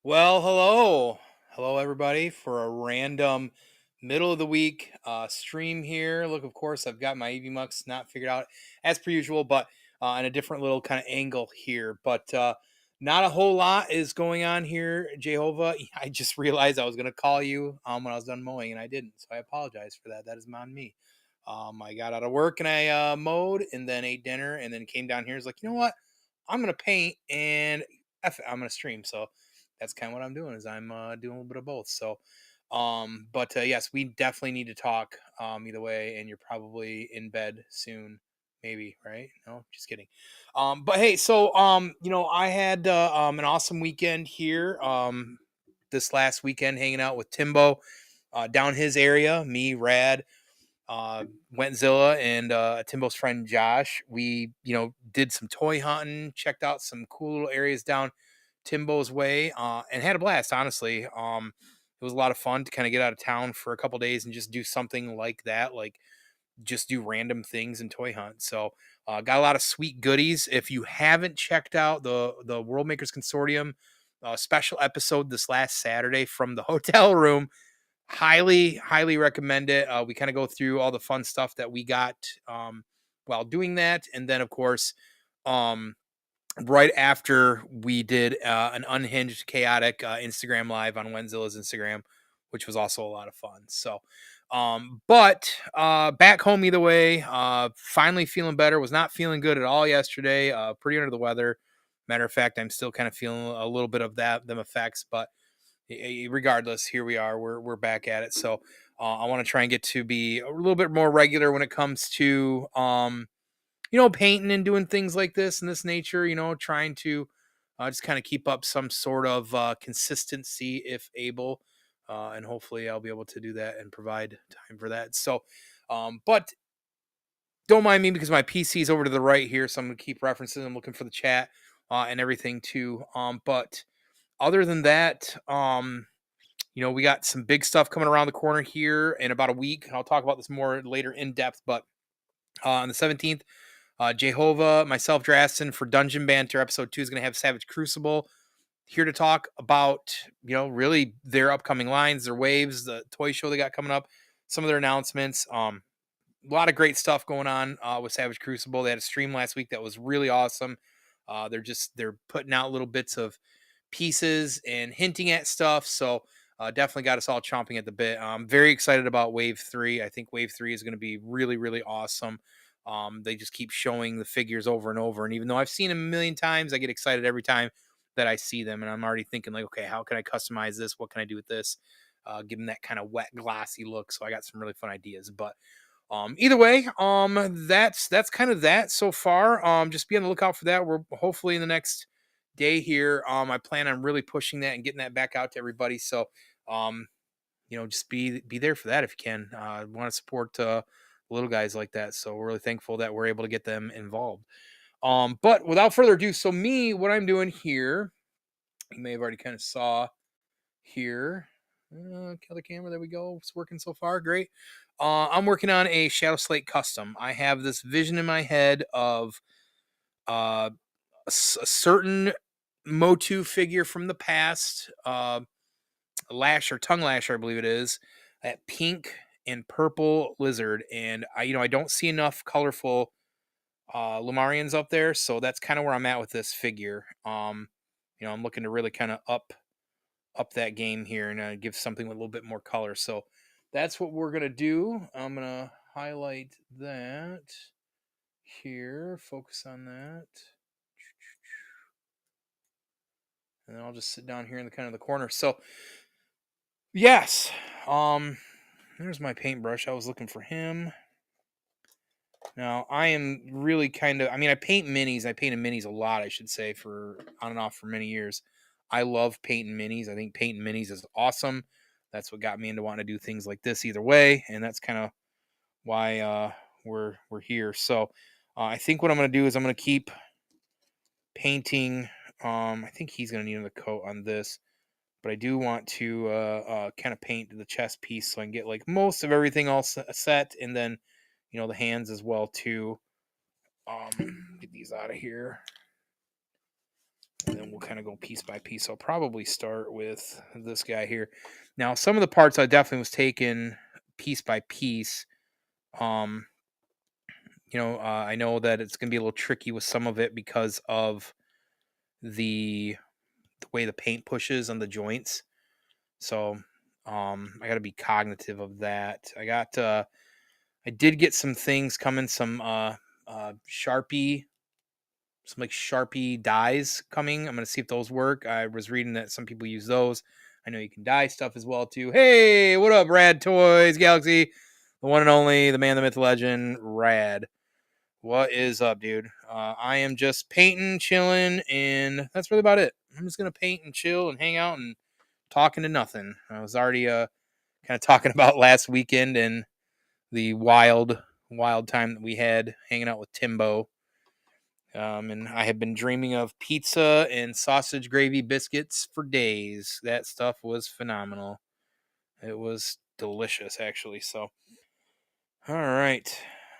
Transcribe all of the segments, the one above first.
Well, hello. Hello, everybody, for a random middle of the week stream here. Look, of course, I've got my EV Mux not figured out as per usual, but in a different little kind of angle here. But not a whole lot is going on here, Jehovah. I just realized I was going to call you when I was done mowing, and I didn't. So I apologize for that. That is on me. I got out of work and I mowed and then ate dinner and then came down here. It's like, you know what? I'm going to paint and I'm going to stream. So that's kind of what I'm doing is I'm doing a little bit of both. So, but yes, we definitely need to talk either way. And you're probably in bed soon, maybe, right? No, just kidding. But hey, so I had an awesome weekend here. This last weekend hanging out with Timbo down his area, me, Rad, Wentzilla, and Timbo's friend Josh. We, did some toy hunting, checked out some cool little areas down Timbo's way, and had a blast. Honestly, it was a lot of fun to kind of get out of town for a couple days and just do something like that, like just do random things and toy hunt. So, got a lot of sweet goodies. If you haven't checked out the World Makers Consortium special episode this last Saturday from the hotel room, highly recommend it. We kind of go through all the fun stuff that we got while doing that, and then of course. Um, right after we did an unhinged chaotic Instagram live on Wenzilla's Instagram, which was also a lot of fun. So but back home either way, finally feeling better. Was not feeling good at all yesterday, pretty under the weather. Matter of fact, I'm still kind of feeling a little bit of them effects, but regardless, here we are, we're back at it. So I want to try and get to be a little bit more regular when it comes to painting and doing things like this and this nature, trying to just kind of keep up some sort of consistency if able. And hopefully I'll be able to do that and provide time for that. So, but don't mind me because my PC is over to the right here. So I'm going to keep referencing. I'm looking for the chat and everything too. But other than that, we got some big stuff coming around the corner here in about a week. I'll talk about this more later in depth, but on the 17th, Jehovah, myself, Drastin for Dungeon Banter episode 2 is going to have Savage Crucible here to talk about, really their upcoming lines, their waves, the toy show they got coming up, some of their announcements. A lot of great stuff going on with Savage Crucible. They had a stream last week that was really awesome. They're putting out little bits of pieces and hinting at stuff. So definitely got us all chomping at the bit. I'm very excited about Wave 3. I think Wave 3 is going to be really, really awesome. They just keep showing the figures over and over. And even though I've seen them a million times, I get excited every time that I see them. And I'm already thinking like, okay, how can I customize this? What can I do with this? Give them that kind of wet, glassy look. So I got some really fun ideas. But either way, that's kind of that so far. Just be on the lookout for that. We're hopefully in the next day here. I plan on really pushing that and getting that back out to everybody. So, um, just be there for that if you can. Want to support little guys like that. So we're really thankful that we're able to get them involved. But without further ado, so what I'm doing here, you may have already kind of saw here. Kill the camera. There we go. It's working so far. Great. I'm working on a Shadow Slate custom. I have this vision in my head of a certain Motu figure from the past, tongue lasher, I believe it is, that pink and purple lizard. And I don't see enough colorful Lumarians up there, so that's kind of where I'm at with this figure. I'm looking to really kind of up that game here and give something with a little bit more color. So that's what we're gonna do. I'm gonna highlight that here, focus on that, and then I'll just sit down here in the kind of the corner. So yes, there's my paintbrush. I was looking for him. Now I am really I paint minis. I painted minis a lot, I should say, for on and off for many years. I love painting minis. I think painting minis is awesome. That's what got me into wanting to do things like this either way, and that's kind of why we're here. So I think what I'm going to do is I'm going to keep painting. I think he's going to need another coat on this, but I do want to kind of paint the chest piece so I can get like most of everything all set, and then the hands as well too. Get these out of here. And then we'll kind of go piece by piece. I'll probably start with this guy here. Now, some of the parts I definitely was taking piece by piece. Um, I know that it's going to be a little tricky with some of it because of the way the paint pushes on the joints. So I got to be cognitive of that. I did get some things coming, some Sharpie, some like Sharpie dyes coming. I'm gonna see if those work. I was reading that some people use those. I know you can dye stuff as well too. Hey, what up, Rad Toys Galaxy? The one and only, the man, the myth, the legend, Rad. What is up, dude? I am just painting, chilling, and that's really about it. I'm just gonna paint and chill and hang out and talking to nothing. I was already kind of talking about last weekend and the wild time that we had hanging out with Timbo. And I have been dreaming of pizza and sausage gravy biscuits for days. That stuff was phenomenal. It was delicious, actually. So, all right.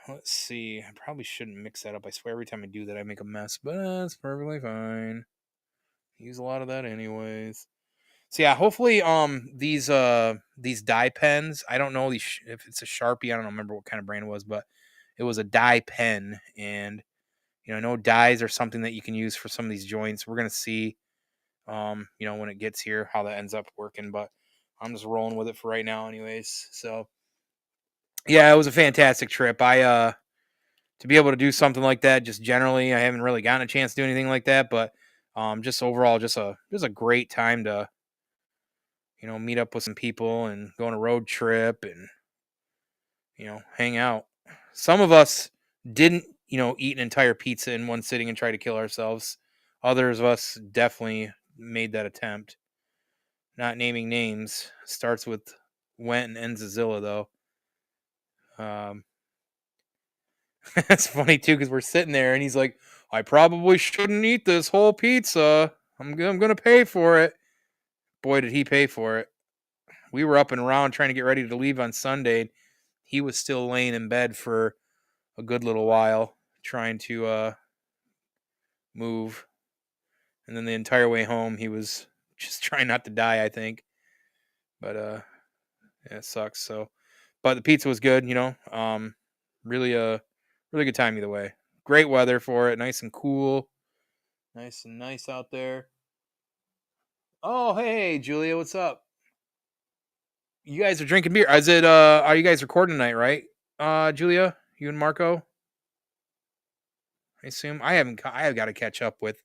Let's see. I probably shouldn't mix that up. I swear every time I do that, I make a mess, but that's perfectly fine. Use a lot of that anyways. So yeah, hopefully these dye pens, I don't know if it's a Sharpie, I don't remember what kind of brand it was, but it was a dye pen, and I know dyes are something that you can use for some of these joints. We're going to see when it gets here how that ends up working, but I'm just rolling with it for right now anyways. So yeah, it was a fantastic trip. I to be able to do something like that, just generally, I haven't really gotten a chance to do anything like that, but just overall, just a great time to meet up with some people and go on a road trip and hang out. Some of us didn't eat an entire pizza in one sitting and try to kill ourselves. Others of us definitely made that attempt. Not naming names, starts with Went and ends Zilla though. That's funny too, because we're sitting there and he's like, I probably shouldn't eat this whole pizza. I'm gonna pay for it. Boy, did he pay for it. We were up and around trying to get ready to leave on Sunday. He was still laying in bed for a good little while, trying to move. And then the entire way home, he was just trying not to die, I think. But yeah, it sucks. So, but the pizza was good, really really good time either way. Great weather for it, nice and cool, nice and nice out there. Oh, hey, Julia, what's up? You guys are drinking beer. Is it? Are you guys recording tonight, right? Julia, you and Marco. I assume I haven't. I have got to catch up with.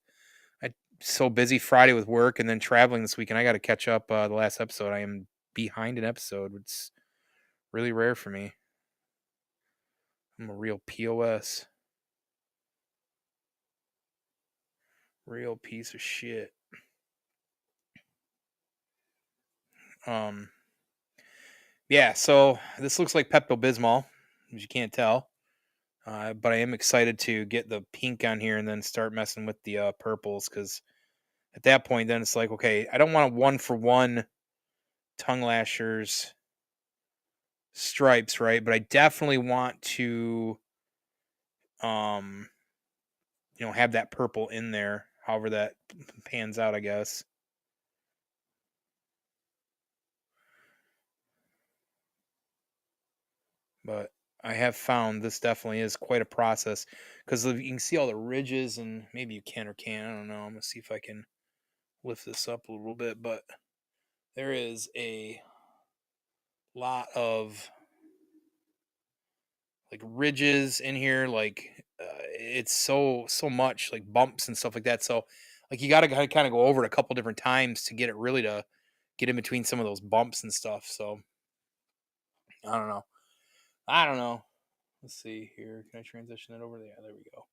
I so busy Friday with work and then traveling this weekend. I got to catch up. The last episode, I am behind an episode. It's really rare for me. I'm a real POS. Real piece of shit. Um. Yeah. So this looks like Pepto Bismol, as you can't tell. But I am excited to get the pink on here and then start messing with the purples because at that point, then it's like, okay, I don't want a 1-for-1 tongue lashers stripes, right? But I definitely want to, um, have that purple in there. However that pans out, I guess. But I have found this definitely is quite a process because you can see all the ridges, and maybe you can or can't. I don't know. I'm gonna see if I can lift this up a little bit, but there is a lot of like ridges in here, like it's so much like bumps and stuff like that. So like you got to kind of go over it a couple different times to get it really to get in between some of those bumps and stuff. So I don't know. I don't know. Let's see here. Can I transition that over there? There we go.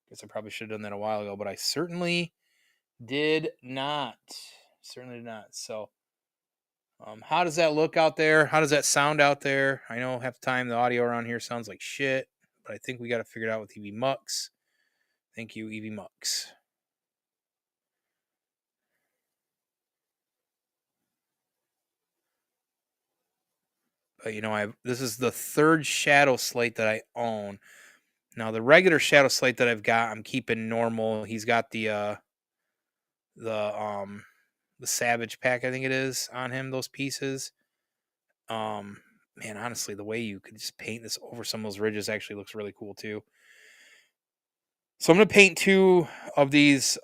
Guess I probably should have done that a while ago, but I certainly did not. Certainly did not. So how does that look out there? How does that sound out there? I know half the time the audio around here sounds like shit, but I think we got to figure it out with EV Mux. Thank you, EV Mux. But this is the third Shadow Slate that I own. Now the regular Shadow Slate that I've got, I'm keeping normal. He's got the the Savage pack, I think it is, on him, those pieces. Man, honestly, the way you could just paint this over some of those ridges actually looks really cool too. So I'm gonna paint 2 of these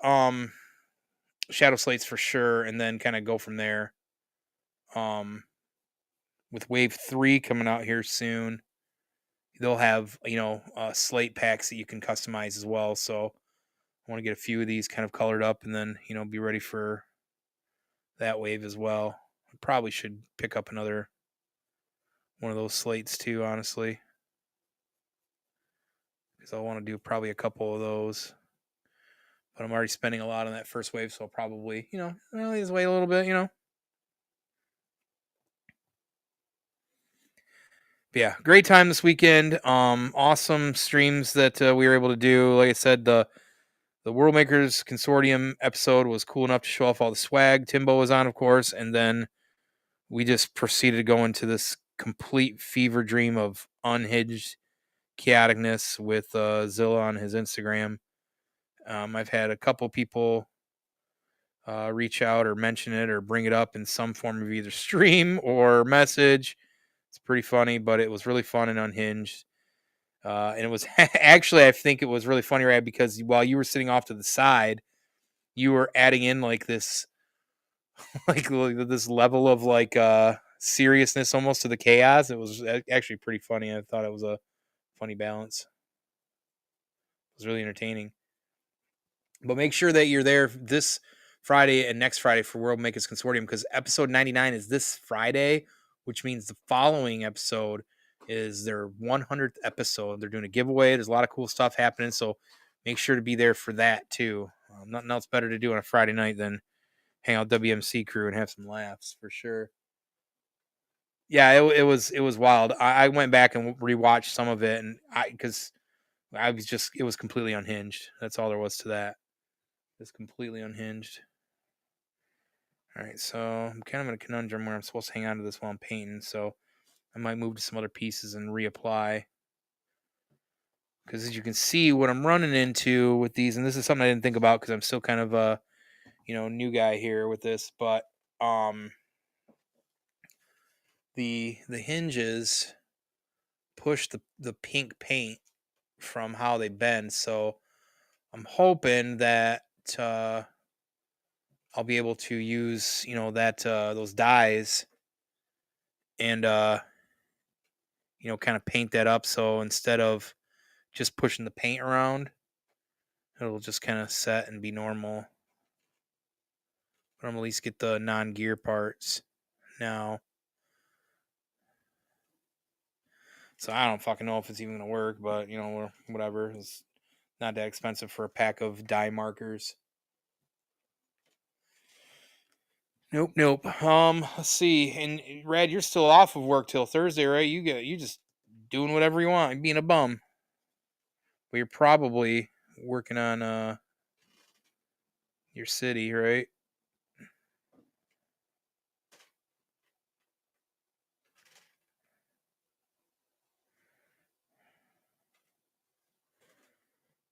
Shadow Slates for sure, and then kind of go from there. Um, with Wave 3 coming out here soon, they'll have, slate packs that you can customize as well. So I want to get a few of these kind of colored up, and then be ready for that wave as well. I probably should pick up another one of those slates too, honestly, because I want to do probably a couple of those. But I'm already spending a lot on that first wave, so I'll probably, just wait a little bit. But yeah, great time this weekend. Awesome streams that we were able to do. Like I said, the World Makers Consortium episode was cool enough to show off all the swag. Timbo was on, of course, and then we just proceeded to go into this complete fever dream of unhinged chaoticness with Zilla on his Instagram. I've had a couple people reach out or mention it or bring it up in some form of either stream or message. It's pretty funny, but it was really fun and unhinged. And it was actually, I think it was really funny, right? Because while you were sitting off to the side, you were adding in like this, like this level of like seriousness almost to the chaos. It was actually pretty funny. I thought it was a funny balance. It was really entertaining. But make sure that you're there this Friday and next Friday for World Makers Consortium, because episode 99 is this Friday, which means the following episode is their 100th episode. They're doing a giveaway. There's a lot of cool stuff happening, so make sure to be there for that too. Nothing else better to do on a Friday night than hang out with WMC crew and have some laughs for sure. Yeah, it was wild. I went back and rewatched some of it, and because I was just, it was completely unhinged. That's all there was to that. It's completely unhinged. All right, so I'm kind of in a conundrum where I'm supposed to hang on to this while I'm painting, so I might move to some other pieces and reapply. Because as you can see, what I'm running into with these, and this is something I didn't think about because I'm still kind of a, new guy here with this, but the hinges push the pink paint from how they bend, so I'm hoping that I'll be able to use that those dyes and kind of paint that up, so instead of just pushing the paint around, it'll just kind of set and be normal. But I'm at least get the non-gear parts now. So I don't fucking know if it's even gonna work, but whatever. It's not that expensive for a pack of dye markers. Nope. Let's see. And Rad, you're still off of work till Thursday, right? You just doing whatever you want, being a bum. But you're probably working on your city, right?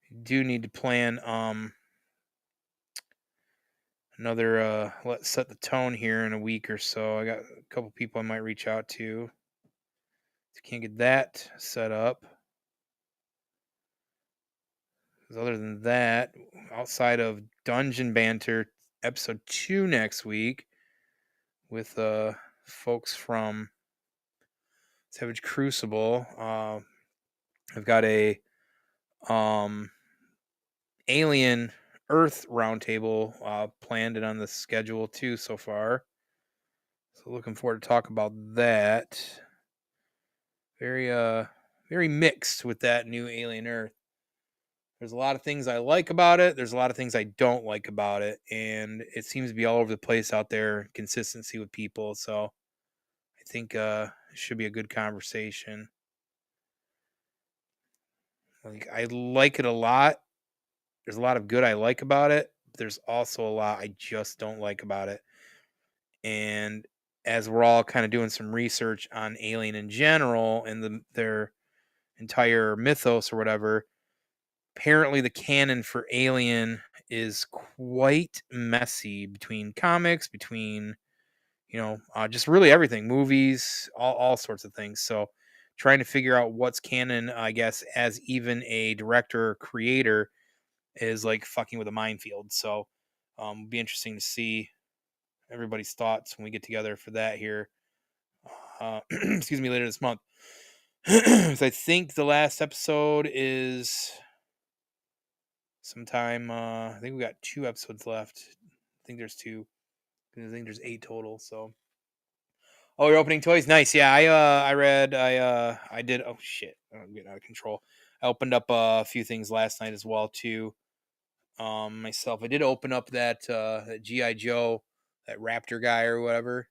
You do need to plan another let's set the tone here in a week or so. I got a couple people I might reach out to. Can't get that set up. Because other than that, outside of Dungeon Banter episode 2 next week with folks from Savage Crucible, I've got a Alien Earth roundtable planned and on the schedule too so far. So looking forward to talk about that. Very mixed with that new Alien Earth. There's a lot of things I like about it. There's a lot of things I don't like about it. And it seems to be all over the place out there, consistency with people. So I think it should be a good conversation. Like, I like it a lot. There's a lot of good I like about it. There's also a lot I just don't like about it. And as we're all kind of doing some research on Alien in general and their entire mythos or whatever, apparently the canon for Alien is quite messy between comics, between just really everything, movies, all sorts of things. So trying to figure out what's canon, I guess, as even a director or creator is like fucking with a minefield. So it'll be interesting to see everybody's thoughts when we get together for that here. Excuse me, later this month. So I think the last episode is sometime. I think we got 2 episodes left. I think there's 2. I think there's 8 total. So. Oh, you're opening toys? Nice. Yeah, I read I did. Oh shit, I'm getting out of control. I opened up a few things last night as well too. Myself, I did open up that GI Joe, that Raptor guy or whatever.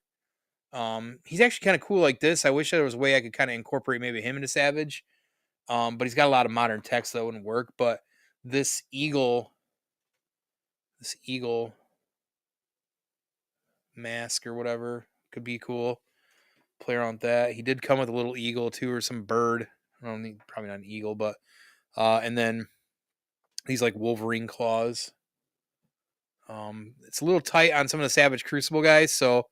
He's actually kind of cool like this. I wish there was a way I could kind of incorporate maybe him into Savage. But he's got a lot of modern text that wouldn't work. But this eagle mask or whatever could be cool. Play around with that. He did come with a little eagle too, or some bird. I don't think probably not an eagle, but and then these like Wolverine claws. It's a little tight on some of the Savage Crucible guys, so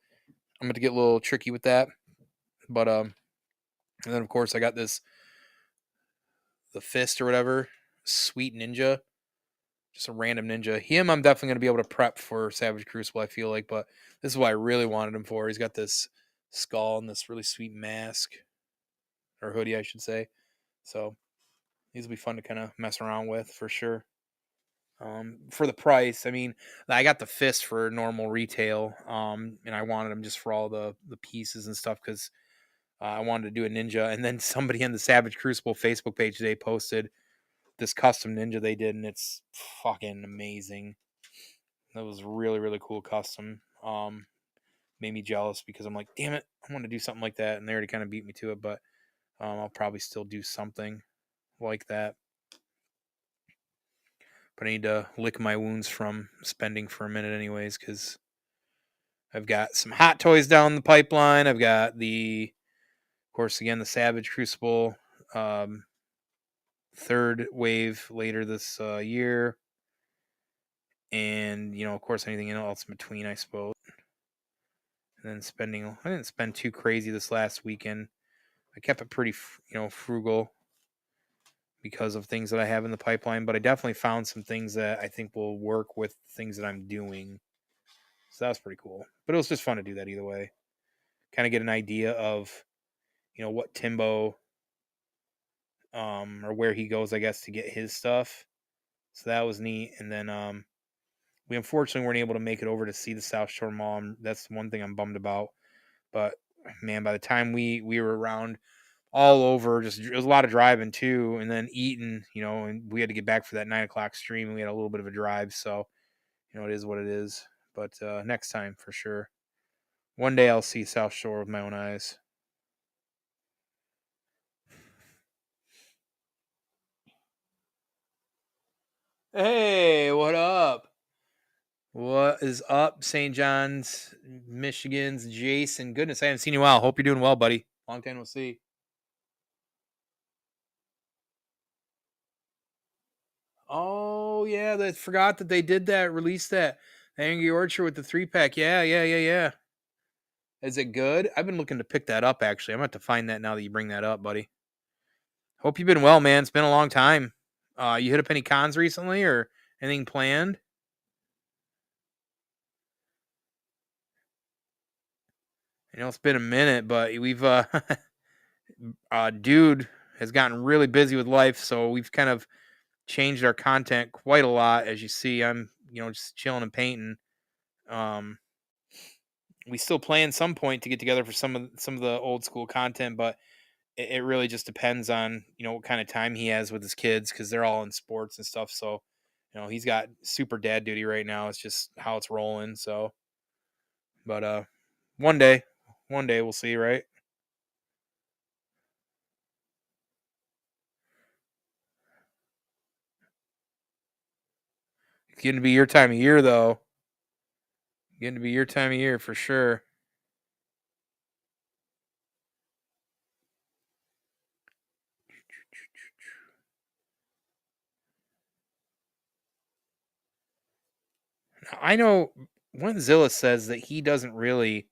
I'm gonna get a little tricky with that. But and then of course I got the fist or whatever, sweet ninja, just a random ninja. Him, I'm definitely gonna be able to prep for Savage Crucible. I feel like, but this is what I really wanted him for. He's got this skull and this really sweet mask or hoodie, I should say. So these will be fun to kind of mess around with for sure. For the price, I mean, I got the fist for normal retail, and I wanted them just for all the pieces and stuff because I wanted to do a ninja. And then somebody on the Savage Crucible Facebook page today posted this custom ninja they did, and it's fucking amazing. That was really really cool custom. Made me jealous because I'm like, damn it, I want to do something like that, and they already kind of beat me to it, but I'll probably still do something like that. But I need to lick my wounds from spending for a minute, anyways, because I've got some hot toys down the pipeline. I've got of course, again, the Savage Crucible third wave later this year. And, of course, anything else in between, I suppose. And then I didn't spend too crazy this last weekend. I kept it pretty, frugal because of things that I have in the pipeline. But I definitely found some things that I think will work with things that I'm doing. So that was pretty cool. But it was just fun to do that either way. Kind of get an idea of, what Timbo or where he goes, I guess, to get his stuff. So that was neat. And then we unfortunately weren't able to make it over to see the South Shore Mall. That's one thing I'm bummed about. But man, by the time we were around all over, just it was a lot of driving too, and then eating, and we had to get back for that 9 o'clock stream, and we had a little bit of a drive. So it is what it is. But next time for sure. One day I'll see South Shore with my own eyes. Hey, what up? What is up, St. John's, Michigan's Jason? Goodness, I haven't seen you in a while. Hope you're doing well, buddy. Long time no see. Oh yeah, I forgot that they did that. Released that Angry Orchard with the 3-pack. Yeah, yeah, yeah, yeah. Is it good? I've been looking to pick that up. Actually, I'm about to find that now that you bring that up, buddy. Hope you've been well, man. It's been a long time. You hit up any cons recently or anything planned? It's been a minute, but we've dude has gotten really busy with life, so we've kind of changed our content quite a lot. As you see, I'm just chilling and painting. Um, we still plan some point to get together for some of the old school content, but it really just depends on what kind of time he has with his kids because they're all in sports and stuff. So he's got super dad duty right now. It's just how it's rolling. So, but one day, we'll see, right? It's getting to be your time of year, though. Getting to be your time of year for sure. I know when Zilla says that he doesn't really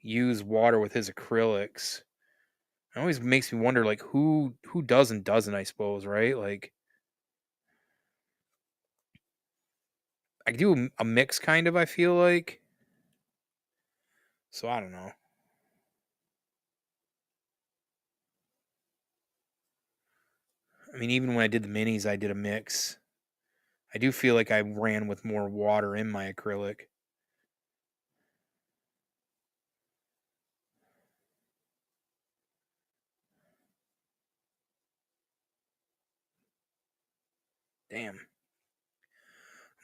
use water with his acrylics. It always makes me wonder, like, who does and doesn't, I suppose, right? Like, I do a mix kind of, I feel like. So I don't know. I mean, even when I did the minis, I did a mix. I do feel like I ran with more water in my acrylic. Damn. I'm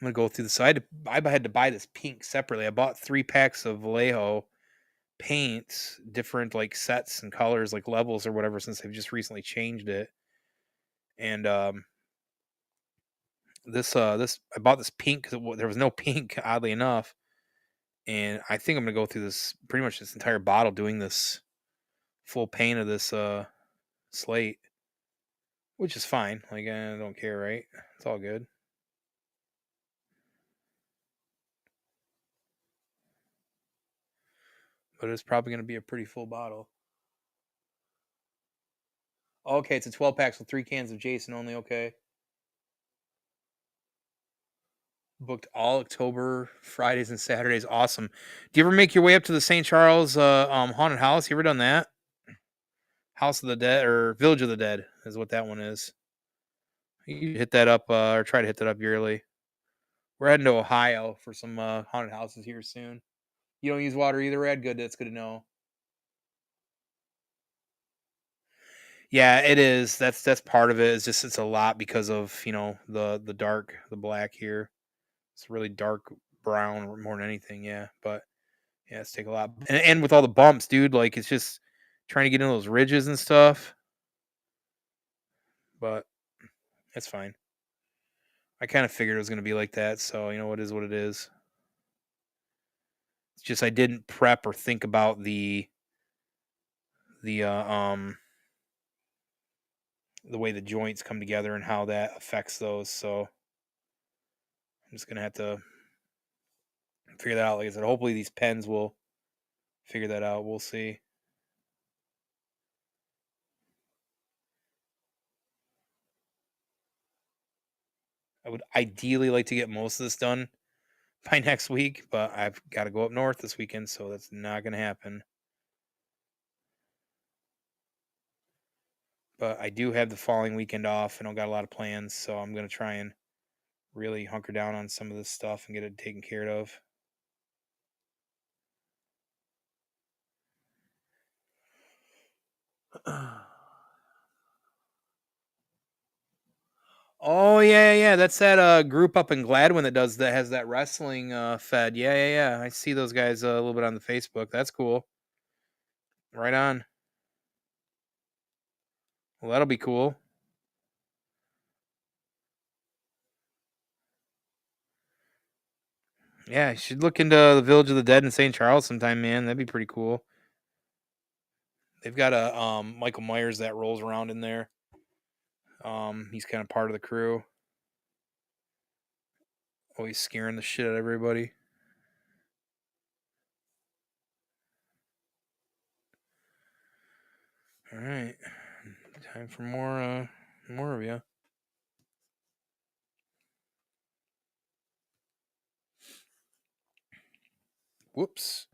gonna go through this. I had to buy this pink separately. I bought 3 packs of Vallejo paints, different like sets and colors, like levels or whatever, since they've just recently changed it. And this I bought this pink because there was no pink, oddly enough. And I think I'm gonna go through this pretty much this entire bottle doing this full paint of this slate, which is fine. Like I don't care, right? It's all good. But it's probably gonna be a pretty full bottle. Okay, it's a 12 pack, so 3 cans of Jason only. Okay. Booked all October, Fridays and Saturdays. Awesome. Do you ever make your way up to the St. Charles haunted house? You ever done that? House of the Dead or Village of the Dead is what that one is. You hit that up or try to hit that up yearly. We're heading to Ohio for some haunted houses here soon. You don't use water either, Red? Good. That's good to know. Yeah, it is. That's part of it. It's just it's a lot because of the dark, the black here. It's really dark brown more than anything. Yeah, but yeah, it's take a lot, and with all the bumps, dude. Like it's just trying to get into those ridges and stuff. But it's fine. I kind of figured it was going to be like that, so it is what it is. It's just I didn't prep or think about the the way the joints come together and how that affects those. So I'm just gonna have to figure that out. Like I said, hopefully these pens will figure that out. We'll see. I would ideally like to get most of this done by next week, but I've got to go up north this weekend, so that's not gonna happen. But I do have the following weekend off, and I've got a lot of plans, so I'm gonna try and really hunker down on some of this stuff and get it taken care of. Oh yeah. That's that group up in Gladwin that has that wrestling fed. Yeah. I see those guys a little bit on the Facebook. That's cool. Right on. Well, that'll be cool. Yeah, you should look into the Village of the Dead in St. Charles sometime, man. That'd be pretty cool. They've got a Michael Myers that rolls around in there. He's kind of part of the crew. Always scaring the shit out of everybody. All right, time for more of you. Whoops.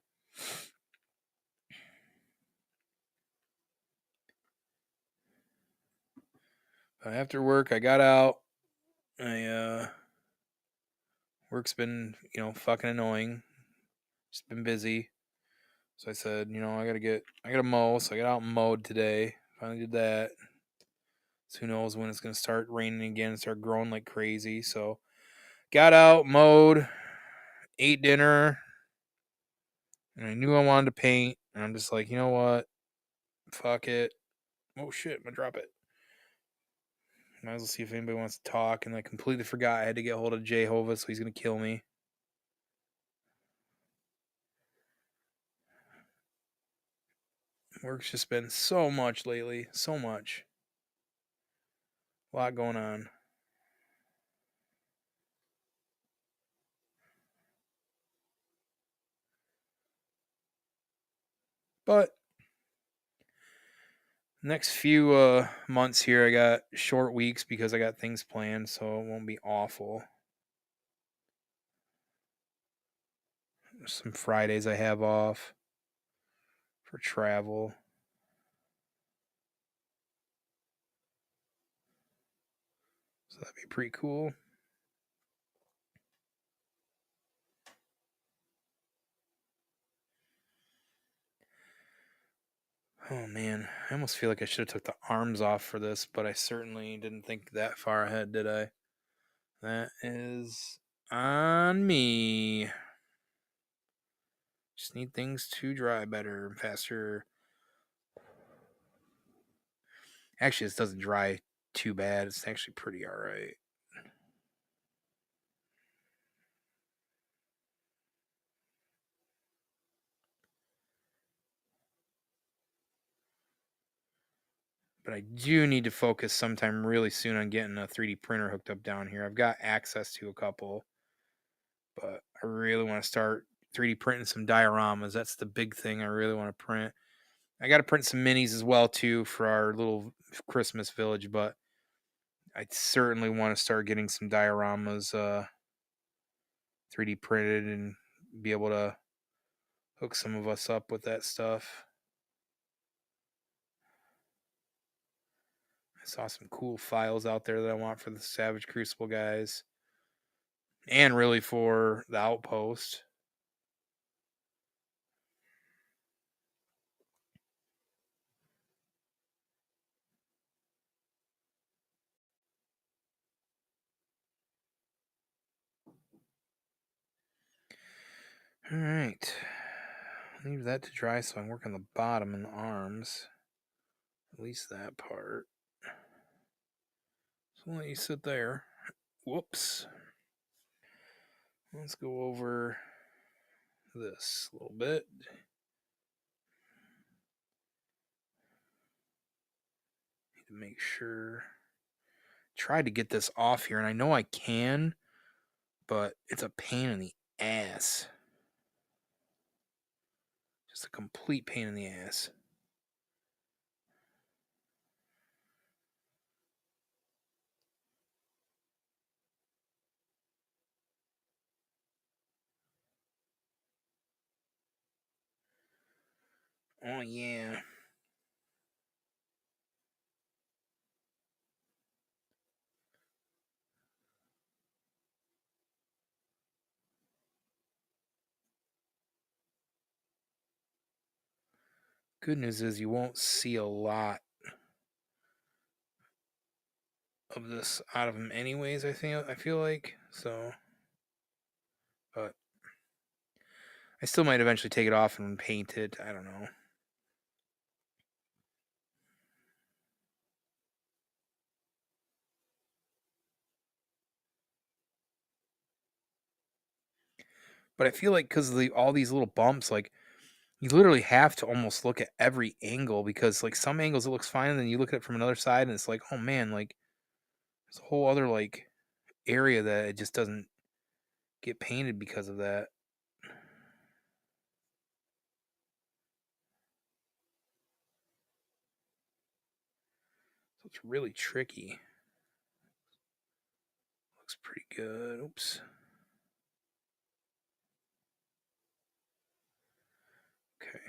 After work, I got out. Work's been fucking annoying. Just been busy. So I said, I gotta mow. So I got out and mowed today. Finally did that. So who knows when it's gonna start raining again and start growing like crazy. So got out, mowed, ate dinner, and I knew I wanted to paint. And I'm just like, you know what? Fuck it. Oh shit, I'm gonna drop it. Might as well see if anybody wants to talk. And I completely forgot I had to get hold of Jehovah, so he's gonna kill me. Work's just been so much lately. So much. A lot going on. But next few months here, I got short weeks because I got things planned, so it won't be awful. Some Fridays I have off for travel. So that'd be pretty cool. Oh man, I almost feel like I should have took the arms off for this, but I certainly didn't think that far ahead, did I? That is on me. Just need things to dry better and faster. Actually, this doesn't dry too bad. It's actually pretty alright. But I do need to focus sometime really soon on getting a 3D printer hooked up down here. I've got access to a couple, but I really want to start 3D printing some dioramas. That's the big thing I really want to print. I got to print some minis as well too for our little Christmas village, but I certainly want to start getting some dioramas 3D printed and be able to hook some of us up with that stuff. I saw some cool files out there that I want for the Savage Crucible guys and really for the Outpost. All right. Leave that to dry so I can work on the bottom and the arms. At least that part. So I'll let you sit there. Whoops. Let's go over this a little bit. Need to make sure. Tried to get this off here, and I know I can, but it's a pain in the ass. Just a complete pain in the ass. Oh, yeah. Good news is you won't see a lot of this out of them anyways, I feel like. So, but I still might eventually take it off and paint it. I don't know. But I feel like because of all these little bumps, like you literally have to almost look at every angle because like some angles it looks fine, and then you look at it from another side and it's like, oh man, like there's a whole other like area that it just doesn't get painted because of that. So it's really tricky. Looks pretty good. Oops. Okay.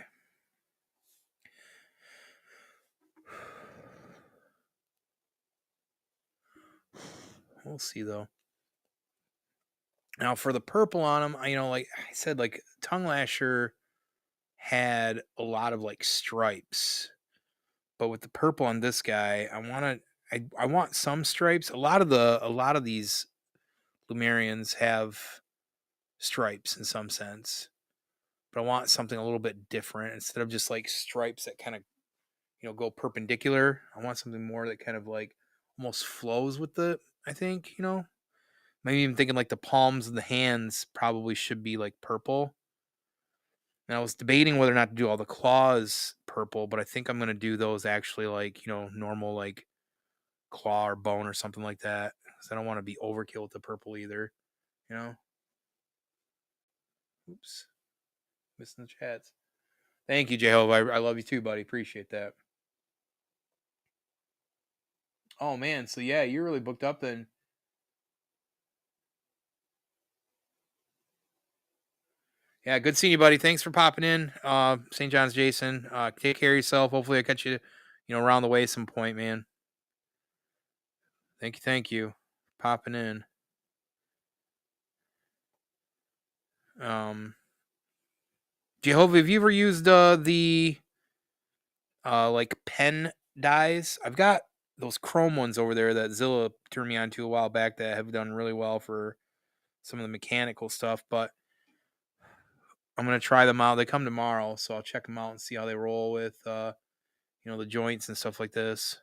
We'll see though. Now for the purple on them, like I said, like Tongue Lasher had a lot of like stripes, but with the purple on this guy, I want some stripes. A lot of these Lumerians have stripes in some sense, but I want something a little bit different instead of just like stripes that kind of go perpendicular. I want something more that kind of like almost flows with the. I think maybe even thinking like the palms and the hands probably should be like purple. And I was debating whether or not to do all the claws purple, but I think I'm gonna do those actually like normal like claw or bone or something like that. Because I don't want to be overkill with the purple either. You know. Oops, missing the chats. Thank you, Jehovah. I love you too, buddy. Appreciate that. Oh man, so yeah, you're really booked up then. Yeah, good seeing you, buddy. Thanks for popping in. St. John's Jason. Take care of yourself. Hopefully I catch you, around the way some point, man. Thank you. Popping in. Um Jehovah, have you ever used the like pen dies? I've got those chrome ones over there that Zilla turned me on to a while back that have done really well for some of the mechanical stuff, but I'm gonna try them out. They come tomorrow, so I'll check them out and see how they roll with the joints and stuff like this.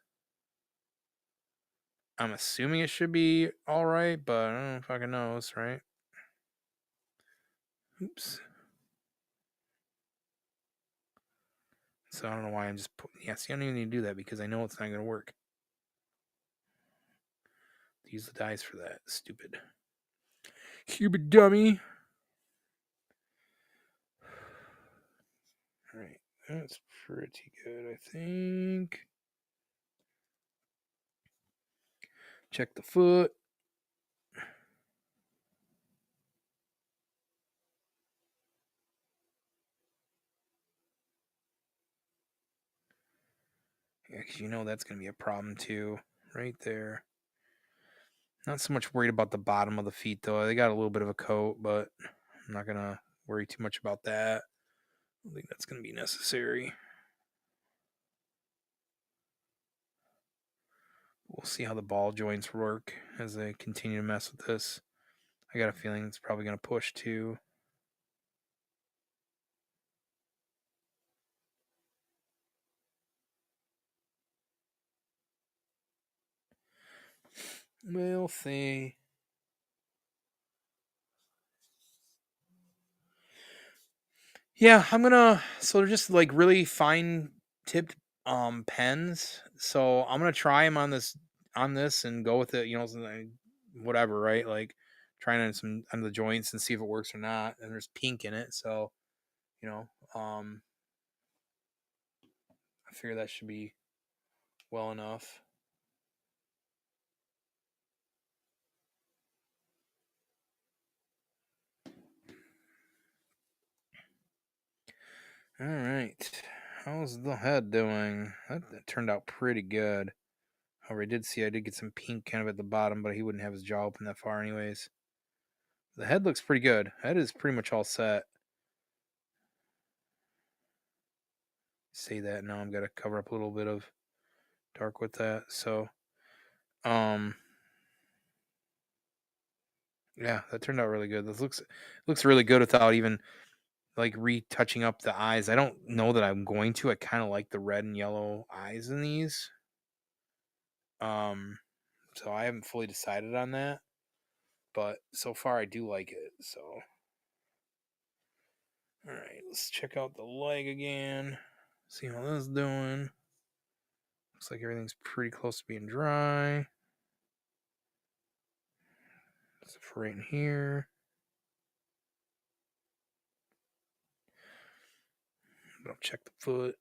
I'm assuming it should be all right, but I don't know if fucking knows, right? Oops. So I don't know why I'm just putting. Yeah, see, I don't even need to do that because I know it's not gonna work. Use the dice for that. Stupid dummy. All right, that's pretty good, I think. Check the foot. Yeah, because that's going to be a problem too, right there. Not so much worried about the bottom of the feet though. They got a little bit of a coat, but I'm not going to worry too much about that. I don't think that's going to be necessary. We'll see how the ball joints work as they continue to mess with this. I got a feeling it's probably going to push too. We'll see. Yeah, so they're just like really fine tipped pens. So I'm gonna try them on this and go with it, whatever, right? Like trying on the joints and see if it works or not. And there's pink in it, so you know, um I figure that should be well enough. All right. How's the head doing? That turned out pretty good. However, I did get some pink kind of at the bottom, but he wouldn't have his jaw open that far anyways. The head looks pretty good. Head is pretty much all set. Say that now. I'm gonna cover up a little bit of dark with that. So, um, yeah, that turned out really good. This looks really good without even like retouching up the eyes. I don't know that I'm going to. I kind of like the red and yellow eyes in these. Um, so I haven't fully decided on that, but so far I do like it. So, all right, let's check out the leg again. See how this is doing. Looks like everything's pretty close to being dry. Except for right in here. But I'll check the foot.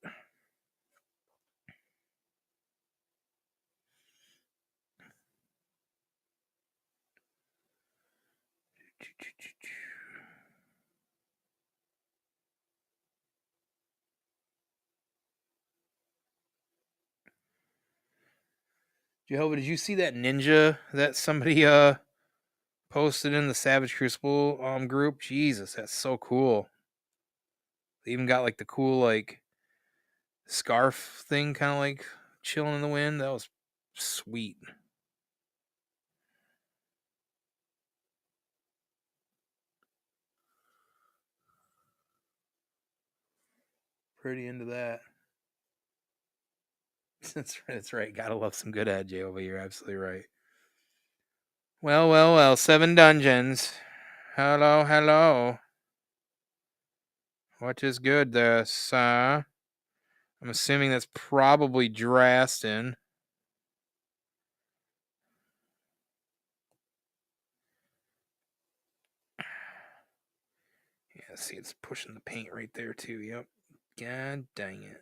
Jehovah, did you see that ninja that somebody posted in the Savage Crucible group? Jesus, that's so cool. They even got like the cool like scarf thing, kind of like chilling in the wind. That was sweet. Pretty into that. That's right. Gotta love some good ad, Jehovah. You're absolutely right. Well. 7 dungeons. Hello. What is good there, sir? I'm assuming that's probably Drastin. Yeah, see, it's pushing the paint right there too. Yep. God dang it.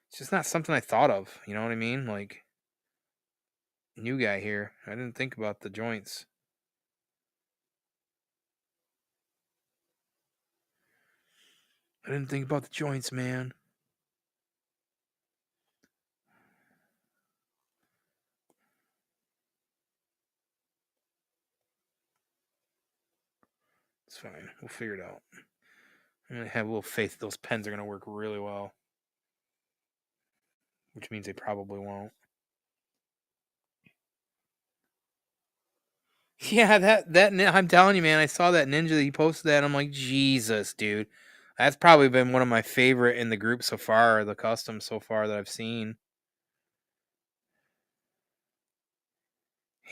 It's just not something I thought of. You know what I mean? Like, new guy here. I didn't think about the joints. I didn't think about the joints, man. It's fine. We'll figure it out. I'm going to have a little faith those pens are going to work really well. Which means they probably won't. Yeah, I'm telling you, man. I saw that ninja that he posted that. I'm like, Jesus, dude. That's probably been one of my favorite in the group so far, the custom so far that I've seen.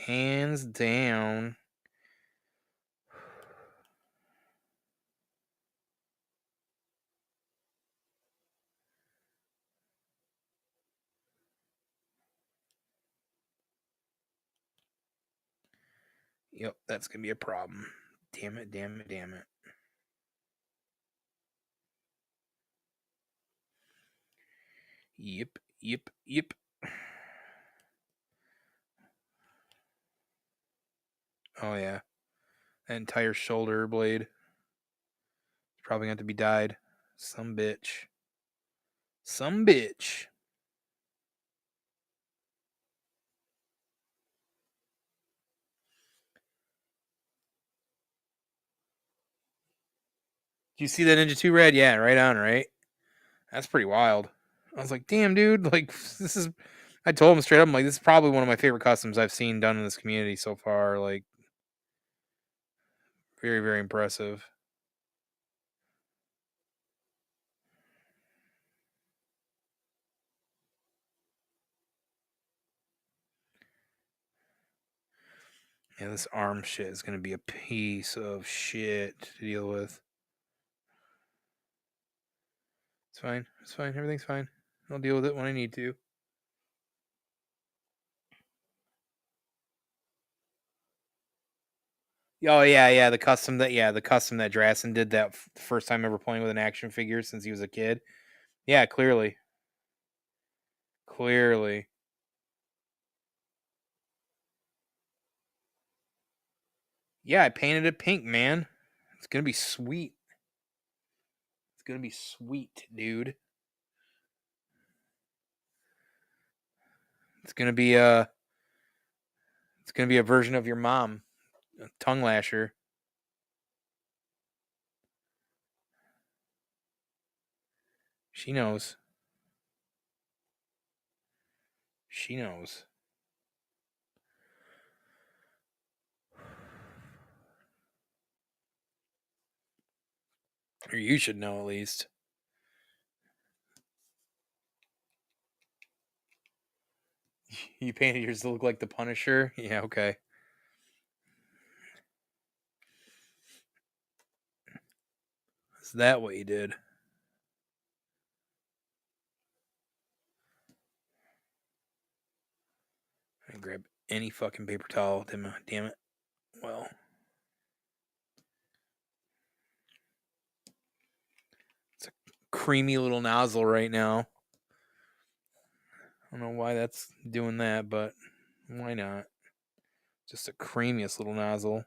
Hands down. Yep, that's going to be a problem. Damn it, damn it, damn it. Yep, yep, yep. Oh, yeah. That entire shoulder blade is probably going to be dyed. Some bitch. Some bitch. Do you see that Ninja 2 red? Yeah, right on, right? That's pretty wild. I was like, damn, dude. Like, this is. I told him straight up, I'm like, this is probably one of my favorite customs I've seen done in this community so far. Like, very, very impressive. Yeah, this arm shit is going to be a piece of shit to deal with. It's fine. It's fine. Everything's fine. I'll deal with it when I need to. Oh yeah. The custom that Drassen did that first time ever playing with an action figure since he was a kid. Yeah, clearly. Clearly. Yeah, I painted it pink, man. It's gonna be sweet. It's gonna be sweet, dude. It's gonna be a version of your mom, a tongue lasher. She knows. She knows. Or you should know at least. You painted yours to look like the Punisher? Yeah, okay. Is that what you did? I grab any fucking paper towel. Damn it. Well. It's a creamy little nozzle right now. I don't know why that's doing that, but why not? Just the creamiest little nozzle.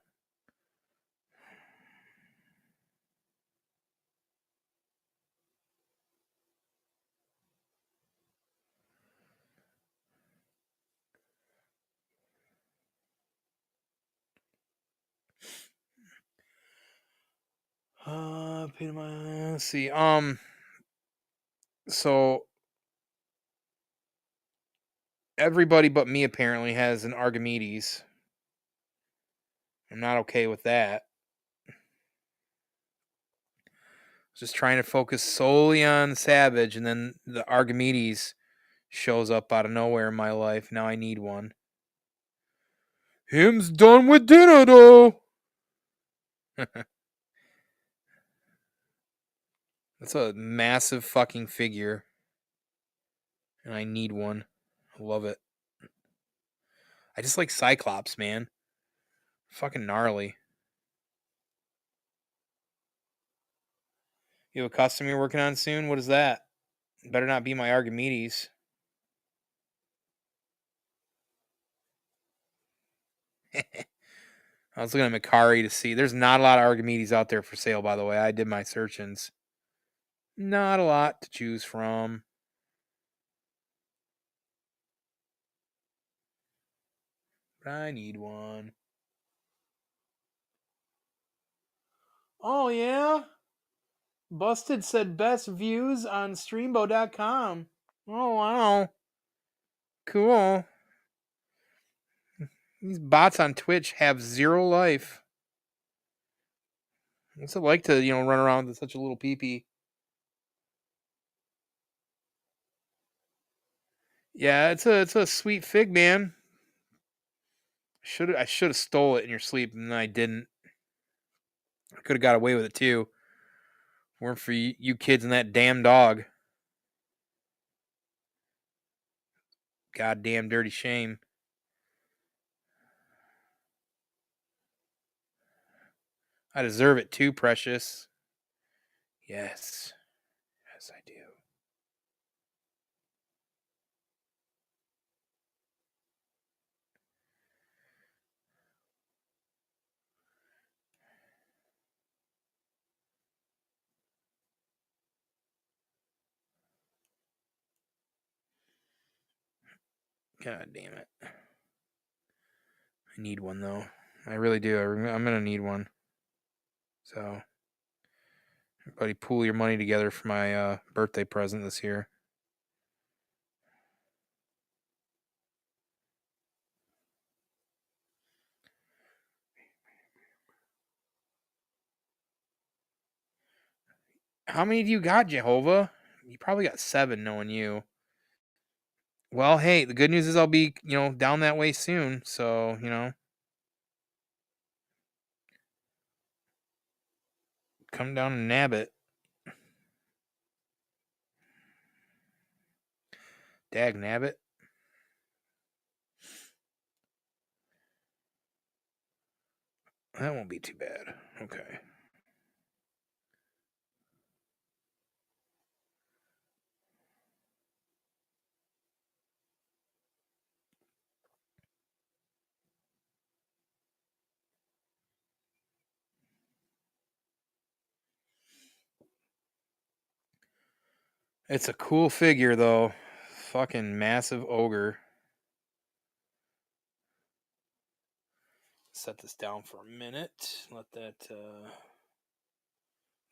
Let's see. So everybody but me apparently has an Archimedes. I'm not okay with that. Just trying to focus solely on Savage, and then the Archimedes shows up out of nowhere in my life. Now I need one. Him's done with dinner, though. That's a massive fucking figure. And I need one. I love it. I just like Cyclops, man. Fucking gnarly. You have a custom you're working on soon? What is that? Better not be my Archimedes. I was looking at Macari to see. There's not a lot of Archimedes out there for sale, by the way. I did my searchings. Not a lot to choose from. But I need one. Oh, yeah? Busted said best views on streambo.com. Oh, wow. Cool. These bots on Twitch have zero life. What's it like to, run around with such a little peepee? Yeah, it's a sweet fig, man. I should have stole it in your sleep, and I didn't. I could have got away with it too. Weren't for you kids and that damn dog. Goddamn dirty shame. I deserve it too, precious. Yes. Yes, I do. God damn it. I need one, though. I really do. I'm going to need one. So, everybody pool your money together for my birthday present this year. How many do you got, Jehovah? You probably got 7, knowing you. Well, hey, the good news is I'll be, down that way soon. So, come down and nab it. Dag nabbit. That won't be too bad. Okay. It's a cool figure, though. Fucking massive ogre. Set this down for a minute. Let that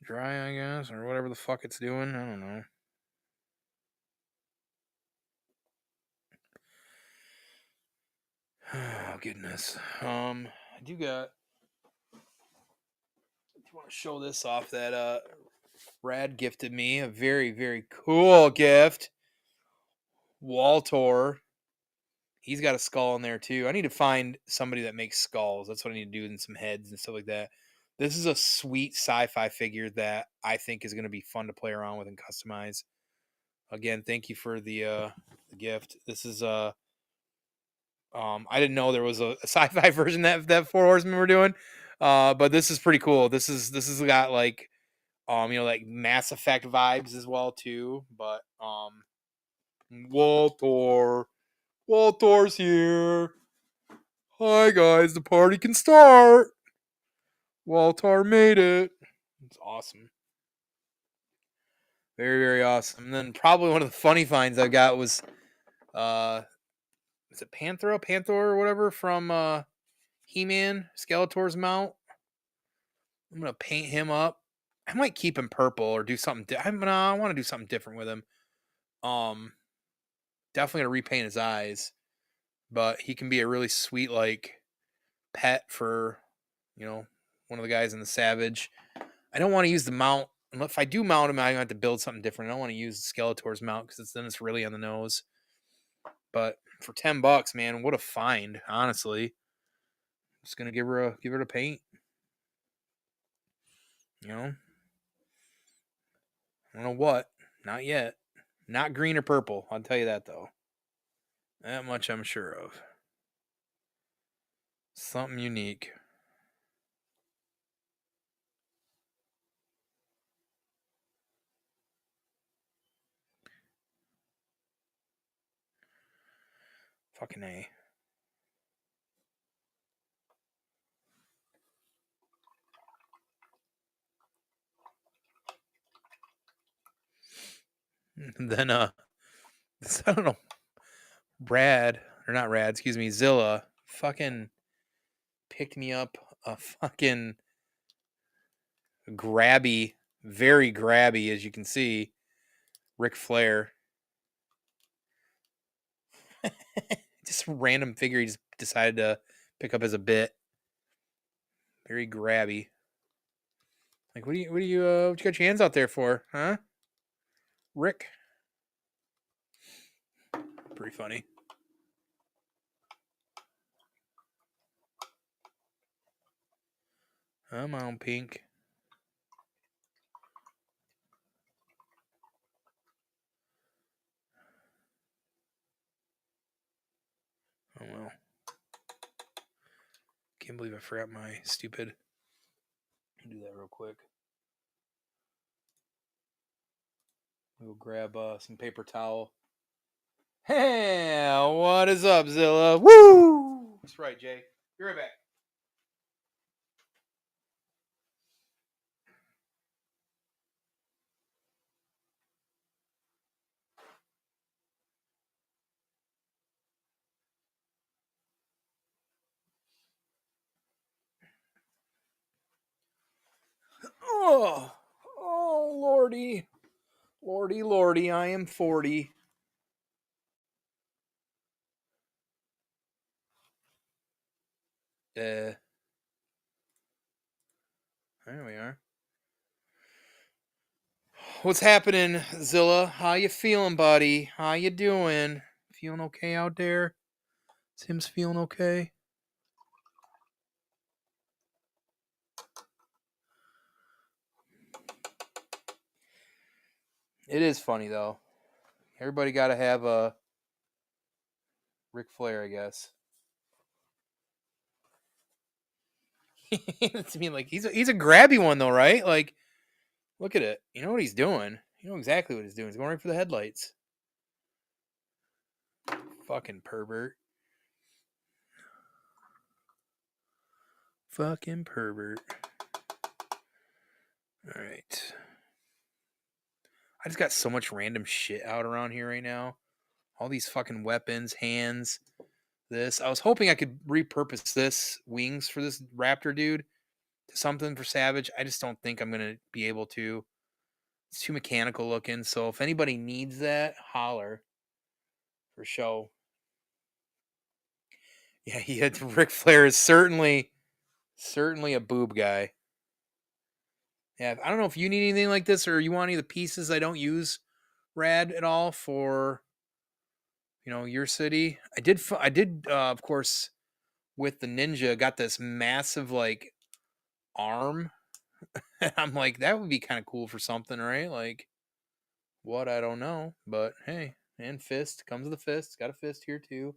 dry, I guess, or whatever the fuck it's doing. I don't know. Oh goodness. I do got. Do you want to show this off? That Rad gifted me a very very cool gift. Waltor. He's got a skull in there too. I need to find somebody that makes skulls. That's what I need to do, and some heads and stuff like that. This is a sweet sci-fi figure that I think is going to be fun to play around with and customize. Again, thank you for the gift. This is I didn't know there was a sci-fi version that Four Horsemen were doing, but this is pretty cool. This has got like like Mass Effect vibes as well too. But Waltor's here. Hi guys, the party can start. Waltor made it. It's awesome. Very, very awesome. And then probably one of the funny finds I got was is it Panther or whatever from He-Man, Skeletor's mount. I'm gonna paint him up. I might keep him purple or do something. I want to do something different with him. Um, Definitely gonna repaint his eyes, but he can be a really sweet like pet for one of the guys in the Savage. I don't want to use the mount. And if I do mount him, I'm gonna have to build something different. I don't want to use Skeletor's mount because then it's really on the nose. But for $10, man, what a find! Honestly, just gonna give her a paint. I don't know what. Not yet. Not green or purple. I'll tell you that though. That much I'm sure of. Something unique. Fucking A. And then I don't know, Zilla fucking picked me up a fucking grabby, very grabby, as you can see, Ric Flair. Just a random figure he just decided to pick up as a bit. Very grabby. Like, what you got your hands out there for, huh? Rick. Pretty funny. Come on, Pink. Oh well. Can't believe I forgot my stupid. I'll do that real quick. We'll grab some paper towel. Hey, what is up, Zilla? Woo! That's right, Jay. Be right back. Oh, lordy. Lordy, I am 40. There we are. What's happening, Zilla? How you feeling, buddy? How you doing? Feeling okay out there? Tim's feeling okay? It is funny, though. Everybody got to have a Ric Flair, I guess. To me, like, he's a grabby one, though, right? Like, look at it. You know what he's doing. You know exactly what he's doing. He's going right for the headlights. Fucking pervert. Fucking pervert. All right. I just got so much random shit out around here right now. All these fucking weapons, hands, this. I was hoping I could repurpose this wings for this raptor dude to something for Savage. I just don't think I'm going to be able to. It's too mechanical looking. So if anybody needs that, holler for show. Yeah, he had Ric Flair is certainly a boob guy. Yeah, I don't know if you need anything like this or you want any of the pieces I don't use rad at all for your city. I did of course with the ninja got this massive like arm. I'm like that would be kind of cool for something, right? Like what I don't know, but hey, and fist comes with a fist. Got a fist here too.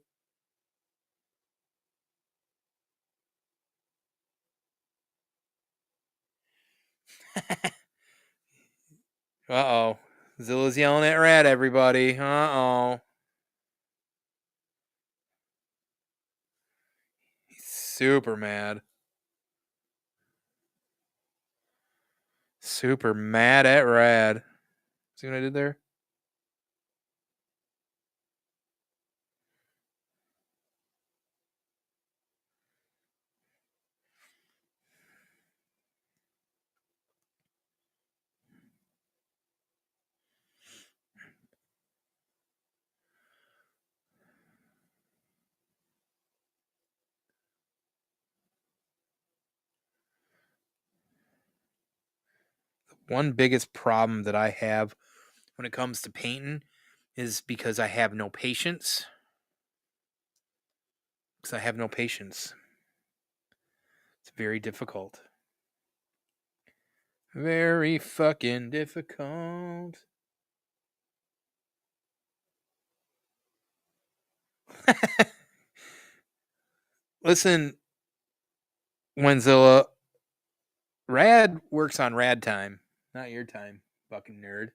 Uh-oh. Zilla's yelling at Rad, everybody. Uh-oh. He's super mad. Super mad at Rad. See what I did there? One biggest problem that I have when it comes to painting is because I have no patience. Because I have no patience. It's very difficult. Very fucking difficult. Listen, Wenzilla, Rad works on Rad time, not your time, fucking nerd.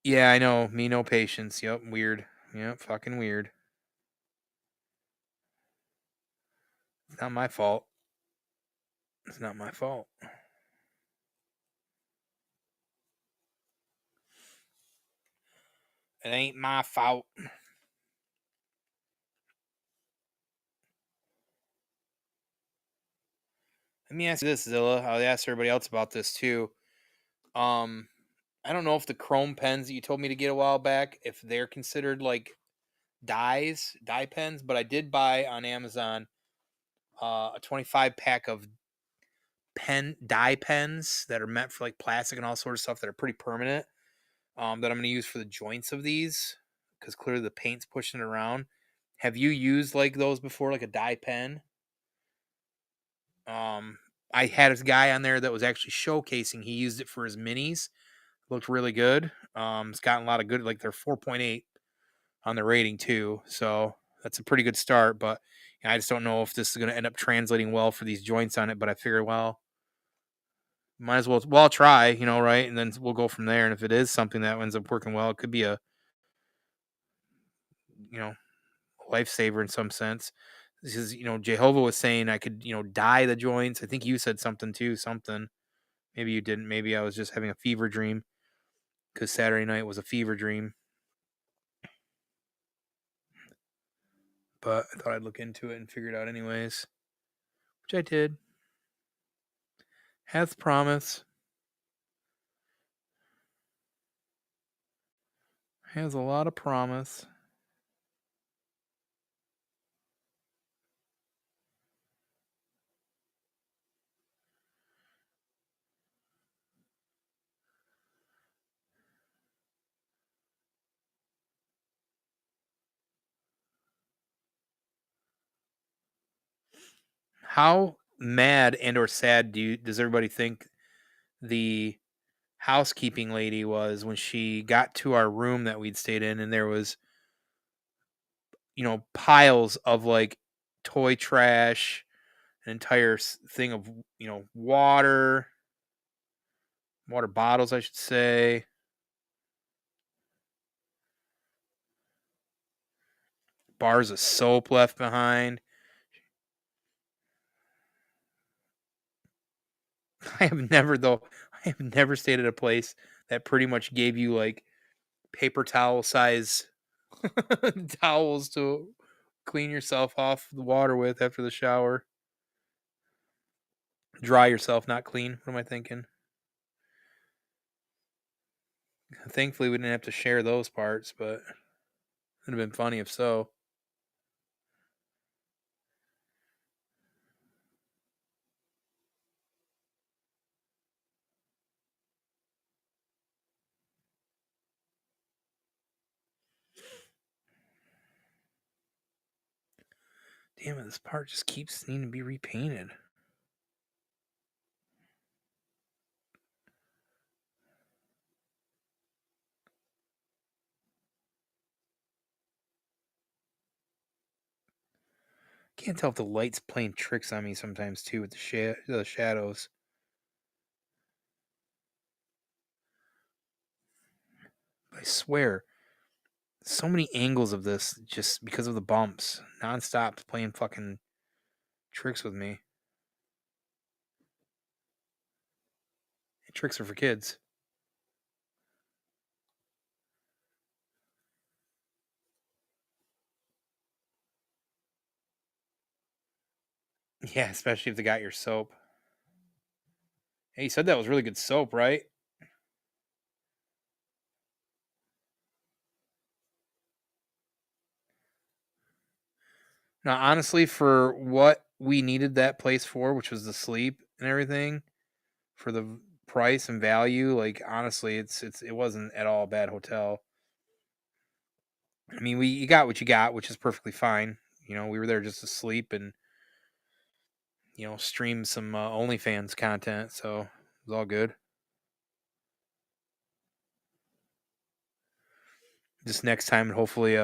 Yeah, I know. Me no patience. Yep, weird. Yep, fucking weird. Not my fault. It's not my fault. It ain't my fault. Let me ask you this, Zilla. I'll ask everybody else about this too. I don't know if the chrome pens that you told me to get a while back, if they're considered like dye pens, but I did buy on Amazon a 25 pack of dye pens that are meant for like plastic and all sorts of stuff that are pretty permanent. That I'm going to use for the joints of these because clearly the paint's pushing it around. Have you used like those before, like a dye pen? I had this guy on there that was actually showcasing. He used it for his minis. Looked really good. It's gotten a lot of good. Like they're 4.8 on the rating too, so that's a pretty good start. But I just don't know if this is going to end up translating well for these joints on it. But I figured, well, might as well. Well, I'll try, right? And then we'll go from there. And if it is something that ends up working well, it could be a, you know, lifesaver in some sense. This is, Jehovah was saying I could, dye the joints. I think you said something too. Something. Maybe you didn't. Maybe I was just having a fever dream because Saturday night was a fever dream. But I thought I'd look into it and figure it out anyways, which I did. Hath promise. Has a lot of promise. How mad and or sad does everybody think the housekeeping lady was when she got to our room that we'd stayed in and there was, piles of like toy trash, an entire thing of, water bottles, I should say, bars of soap left behind. I have never stayed at a place that pretty much gave you like paper towel size towels to clean yourself off the water with after the shower. Dry yourself, not clean. What am I thinking? Thankfully, we didn't have to share those parts, but it would have been funny if so. Damn it, this part just keeps needing to be repainted. Can't tell if the light's playing tricks on me sometimes too with the shadows. I swear, so many angles of this just because of the bumps, nonstop playing fucking tricks with me. Tricks are for kids. Yeah, especially if they got your soap. Hey, you said that was really good soap, right? Now, honestly, for what we needed that place for, which was the sleep and everything, for the price and value, like honestly, it wasn't at all a bad hotel. I mean, you got what you got, which is perfectly fine. We were there just to sleep and stream some OnlyFans content, so it was all good. Just next time, hopefully,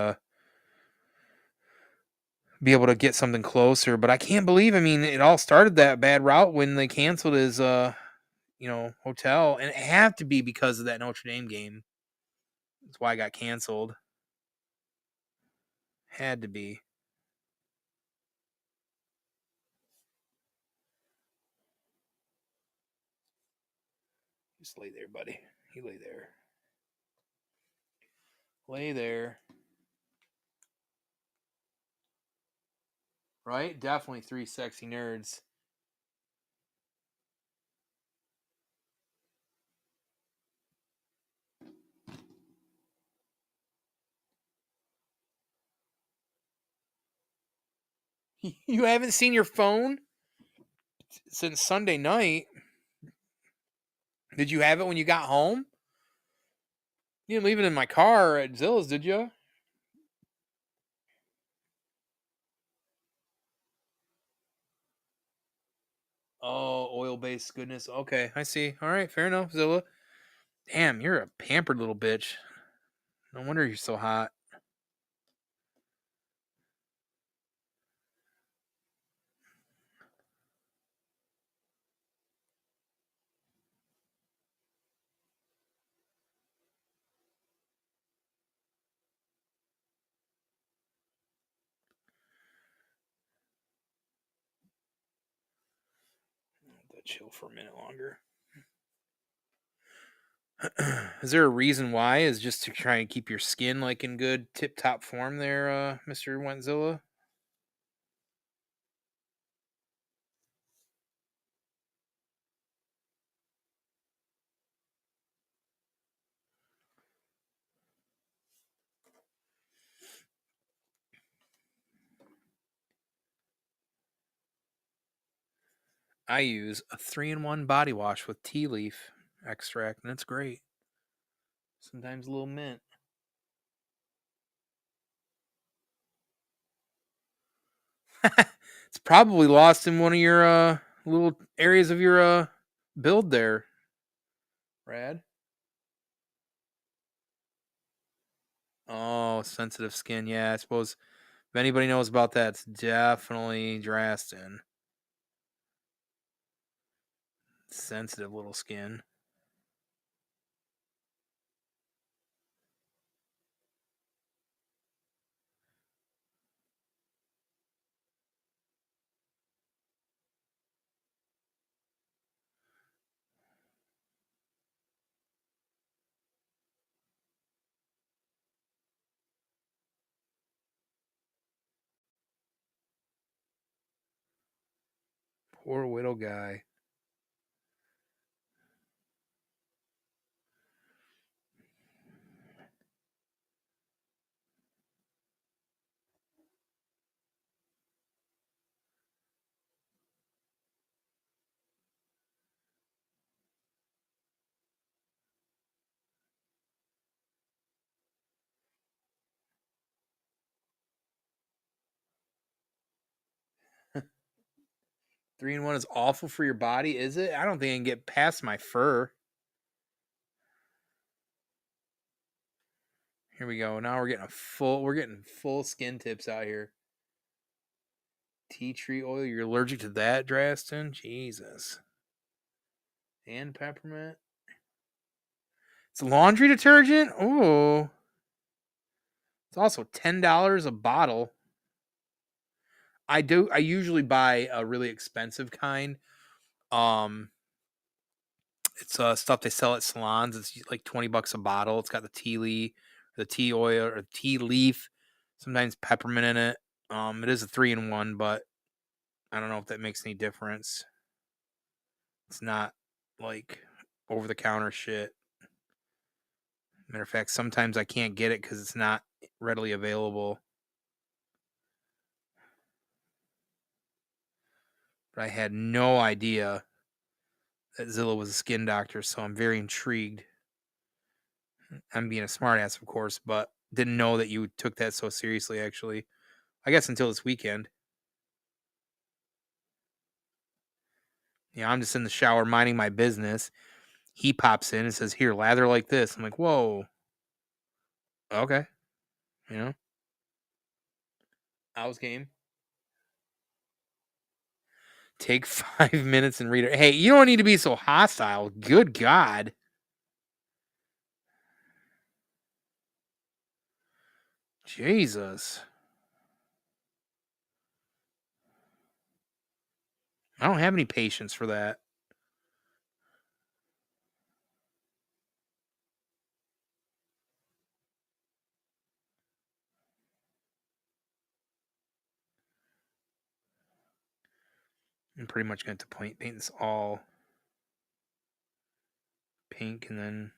be able to get something closer. But I can't believe, I mean, it all started that bad route when they canceled his hotel, and it had to be because of that Notre Dame game. That's why I got canceled. Had to be. Just lay there, buddy. You lay there. Lay there. Right? Definitely three sexy nerds. You haven't seen your phone since Sunday night. Did you have it when you got home? You didn't leave it in my car at Zilla's, did you? Oh, oil-based goodness. Okay, I see. All right, fair enough, Zilla. Damn, you're a pampered little bitch. No wonder you're so hot. I'll chill for a minute longer. Is there a reason why? Is just to try and keep your skin like in good tip-top form there, Mr. Wentzilla? I use a 3-in-1 body wash with tea leaf extract, and it's great. Sometimes a little mint. It's probably lost in one of your little areas of your build there, Rad. Oh, sensitive skin. Yeah, I suppose if anybody knows about that, it's definitely Drastin. Sensitive little skin. Poor widow guy. Three in one is awful for your body, is it? I don't think I can get past my fur. Here we go. Now we're getting full skin tips out here. Tea tree oil. You're allergic to that, Drastin? Jesus. And peppermint. It's laundry detergent? Oh. It's also $10 a bottle. I usually buy a really expensive kind. Um it's stuff they sell at salons. It's like $20 a bottle. It's got the tea leaf, the tea oil or tea leaf, sometimes peppermint in it. It is a 3-in-1, but I don't know if that makes any difference. It's not like over the counter shit. Matter of fact, sometimes I can't get it because it's not readily available. But I had no idea that Zilla was a skin doctor, so I'm very intrigued. I'm being a smartass, of course, but didn't know that you took that so seriously, actually. I guess until this weekend. I'm just in the shower minding my business. He pops in and says, "Here, lather like this." I'm like, "Whoa, okay." You know, I was game. Take 5 minutes and read it. Hey, you don't need to be so hostile. Good God. Jesus. I don't have any patience for that. I'm pretty much going to paint this all pink and then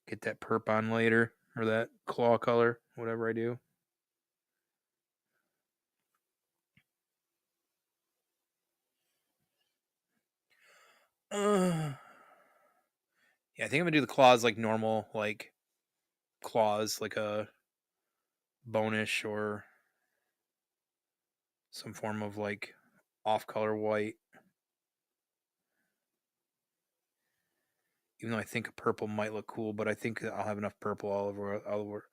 get that perp on later, or that claw color, whatever I do. Yeah, I think I'm gonna do the claws like normal, like claws, like a bonish or some form of like off-color white. Even though I think a purple might look cool, but I think I'll have enough purple all over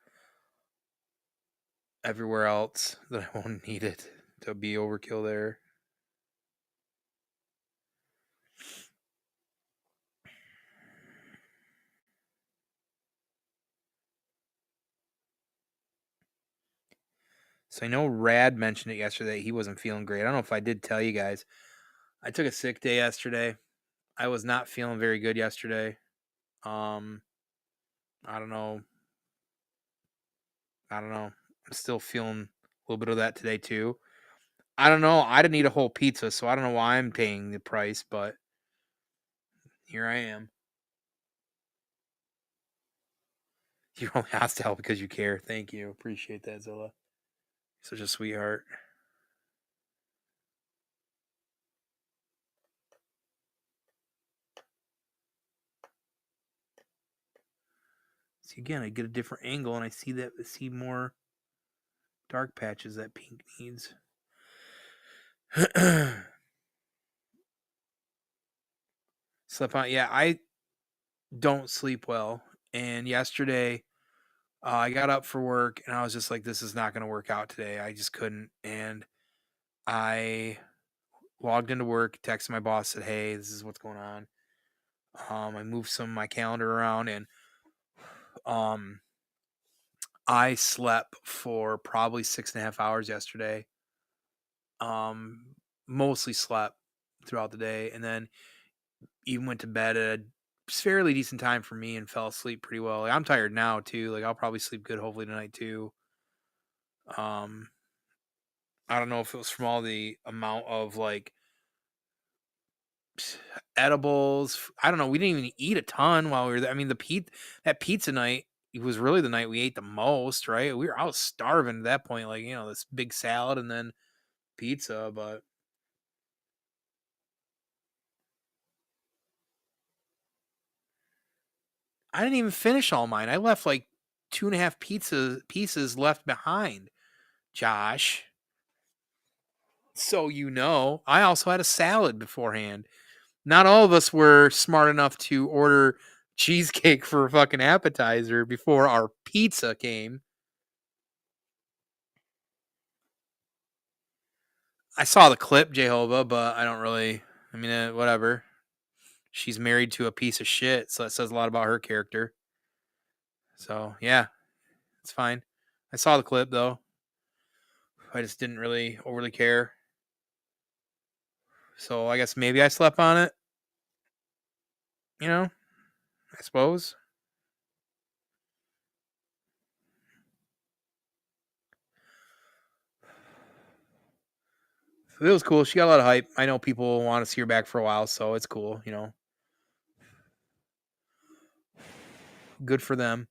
everywhere else that I won't need it to be overkill there. So I know Rad mentioned it yesterday. He wasn't feeling great. I don't know if I did tell you guys. I took a sick day yesterday. I was not feeling very good yesterday. I don't know. I'm still feeling a little bit of that today too. I don't know. I didn't eat a whole pizza, so I don't know why I'm paying the price, but here I am. You only asked to help because you care. Thank you. Appreciate that, Zilla. Such a sweetheart. See, again, I get a different angle and I see more dark patches that pink needs. Slept on. Yeah, I don't sleep well. And yesterday, I got up for work and I was just like, this is not going to work out today. I just couldn't. And I logged into work, texted my boss, said, hey, this is what's going on. I moved some of my calendar around and I slept for probably 6.5 hours yesterday. Mostly slept throughout the day and then even went to bed at a fairly decent time for me and fell asleep pretty well. Like, I'm tired now too. Like I'll probably sleep good hopefully tonight too. I don't know if it was from all the amount of like edibles. I don't know. We didn't even eat a ton while we were there. I mean, that pizza night, it was really the night we ate the most, right? I was starving at that point, like, this big salad and then pizza, but I didn't even finish all mine. I left like 2.5 pieces left behind, Josh. So I also had a salad beforehand. Not all of us were smart enough to order cheesecake for a fucking appetizer before our pizza came. I saw the clip, Jehovah, but I don't really. I mean, whatever. She's married to a piece of shit, so that says a lot about her character. So yeah, it's fine. I saw the clip though. I just didn't really overly care. So I guess maybe I slept on it. I suppose. It was cool. She got a lot of hype. I know people want to see her back for a while, so it's cool. Good for them.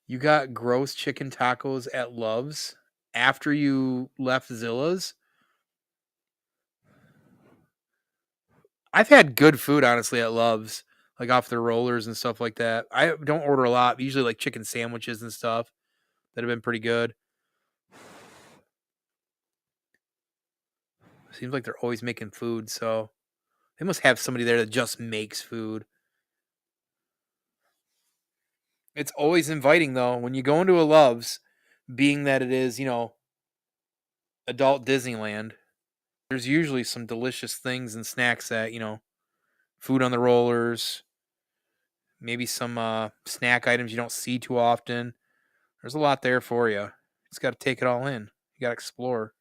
You got gross chicken tacos at Love's after you left Zilla's. I've had good food, honestly, at Love's, like off their rollers and stuff like that. I don't order a lot, usually like chicken sandwiches and stuff that have been pretty good. Seems like they're always making food, so they must have somebody there that just makes food. It's always inviting, though, when you go into a Love's, being that it is, adult Disneyland. There's usually some delicious things and snacks that, food on the rollers, maybe some snack items you don't see too often. There's a lot there for you. You just got to take it all in. You got to explore.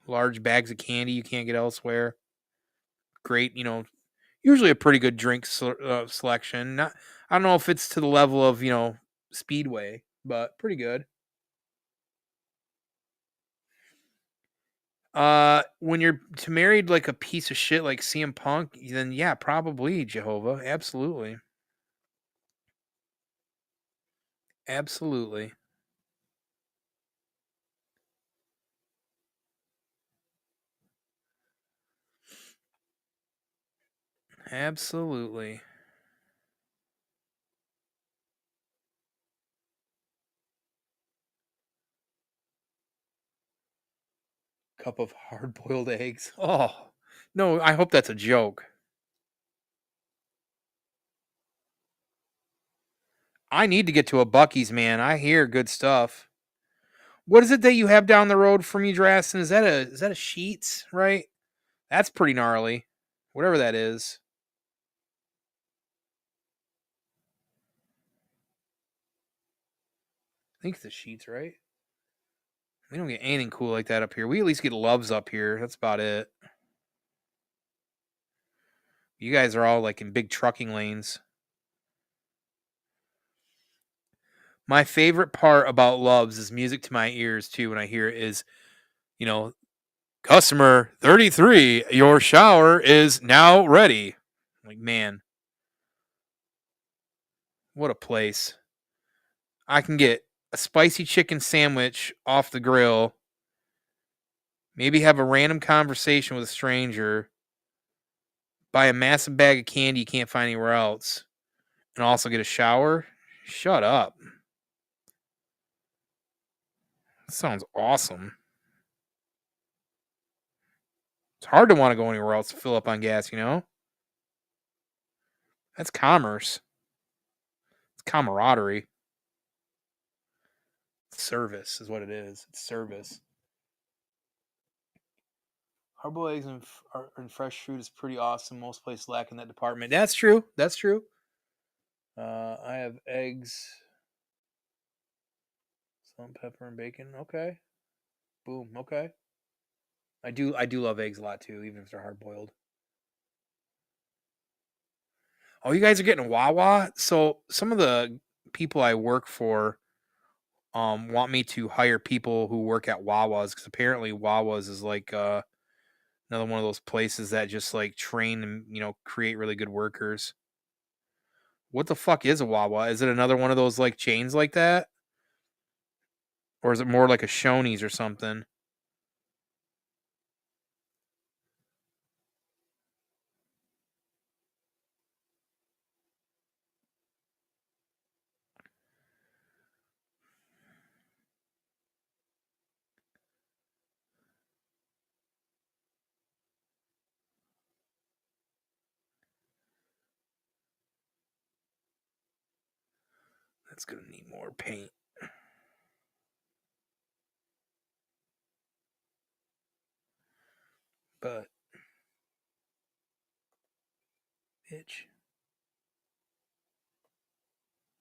Large bags of candy you can't get elsewhere. Great, usually a pretty good drink selection. Not, I don't know if it's to the level of, Speedway, but pretty good. When you're to married like a piece of shit like CM Punk, then yeah, probably Jehovah. Absolutely. Absolutely. Absolutely. Cup of hard boiled eggs. Oh, no, I hope that's a joke. I need to get to a Bucky's, man. I hear good stuff. What is it that you have down the road from you, Drastin? Is that a Sheets, right? That's pretty gnarly. Whatever that is. I think it's the Sheets, right? We don't get anything cool like that up here. We at least get Loves up here. That's about it. You guys are all like in big trucking lanes. My favorite part about Loves is music to my ears too when I hear it is, you know, customer 33, your shower is now ready. Like, man, what a place. I can get a spicy chicken sandwich off the grill, maybe have a random conversation with a stranger, buy a massive bag of candy you can't find anywhere else, and also get a shower. Shut up. That sounds awesome. It's hard to want to go anywhere else to fill up on gas, you know? That's commerce. It's camaraderie. Service is what it is. It's service. Hard-boiled eggs and fresh fruit is pretty awesome. Most places lack in that department. That's true. That's true. I have eggs, salt, pepper, and bacon. Okay. Boom. Okay. I do love eggs a lot too, even if they're hard boiled. Oh, you guys are getting a Wawa. So some of the people I work for want me to hire people who work at Wawas because apparently Wawas is like another one of those places that just like train and create really good workers. What the fuck is a Wawa? Is it another one of those like chains like that? Or is it more like a Shoney's or something? That's gonna need more paint. But bitch.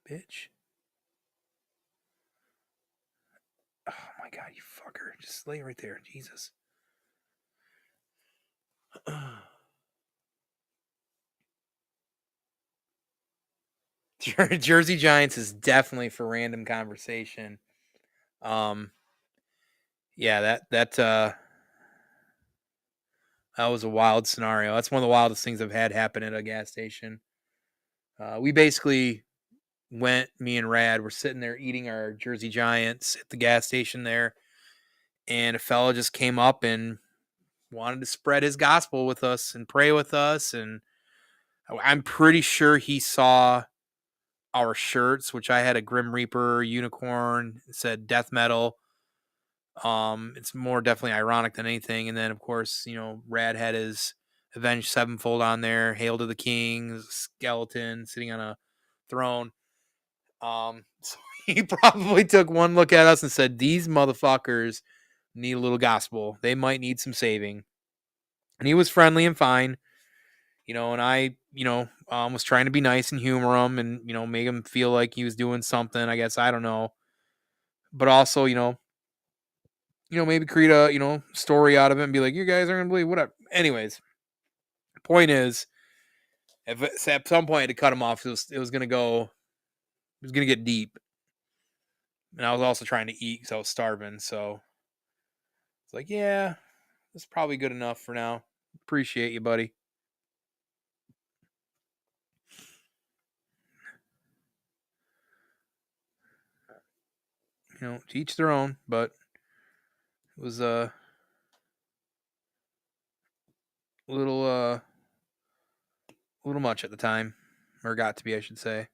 Bitch. Oh my god, you fucker. Just lay right there. Jesus. Jersey Giants is definitely for random conversation. Um yeah, that was a wild scenario. That's one of the wildest things I've had happen at a gas station. We basically me and Rad were sitting there eating our Jersey Giants at the gas station there, and a fella just came up and wanted to spread his gospel with us and pray with us. And I'm pretty sure he saw our shirts, which I had a Grim Reaper unicorn, it said death metal. It's more definitely ironic than anything. And then of course, Rad had his Avenged Sevenfold on there, Hail to the King, skeleton sitting on a throne. So he probably took one look at us and said, "These motherfuckers need a little gospel. They might need some saving." And he was friendly and fine, and I, was trying to be nice and humor him and, make him feel like he was doing something, I guess. I don't know. But also, maybe create a, story out of it and be like, you guys aren't going to believe whatever. Anyways, point is, If at some point I had to cut them off, it was gonna get deep. And I was also trying to eat because I was starving. So it's like, yeah, that's probably good enough for now. Appreciate you, buddy. To each their own, but it was a little much at the time, or got to be, I should say.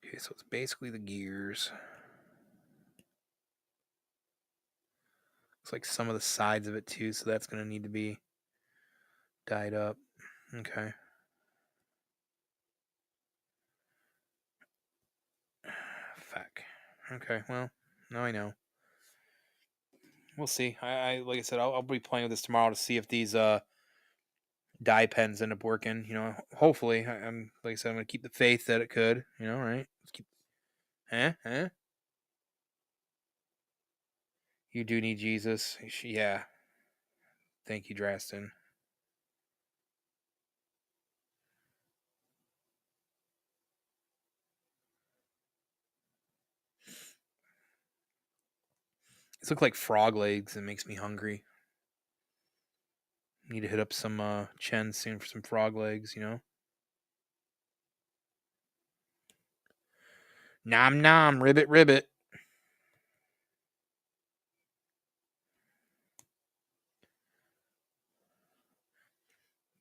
Okay, so it's basically the gears. Looks like some of the sides of it too, so that's going to need to be dyed up. Okay. Fuck. Okay, well, now I know. We'll see. I like I said, I'll be playing with this tomorrow to see if these dye pens end up working. Hopefully. I'm like I said, I'm gonna keep the faith that it could. Right? Let's keep. Huh? You do need Jesus. Yeah. Thank you, Draston. These look like frog legs. It makes me hungry. Need to hit up some Chen soon for some frog legs. Nom nom, ribbit ribbit.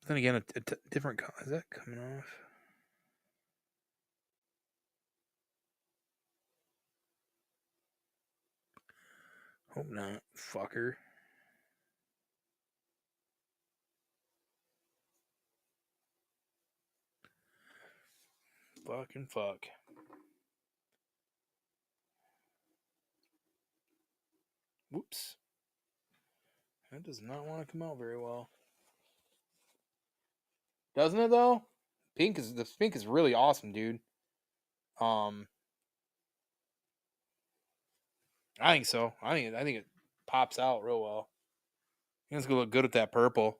Then again, a different color. Is that coming off? Hope not, fucker. Fucking fuck. Whoops. That does not want to come out very well. Doesn't it though? Pink is really awesome, dude. I think so. I think it pops out real well. I think it's gonna look good with that purple.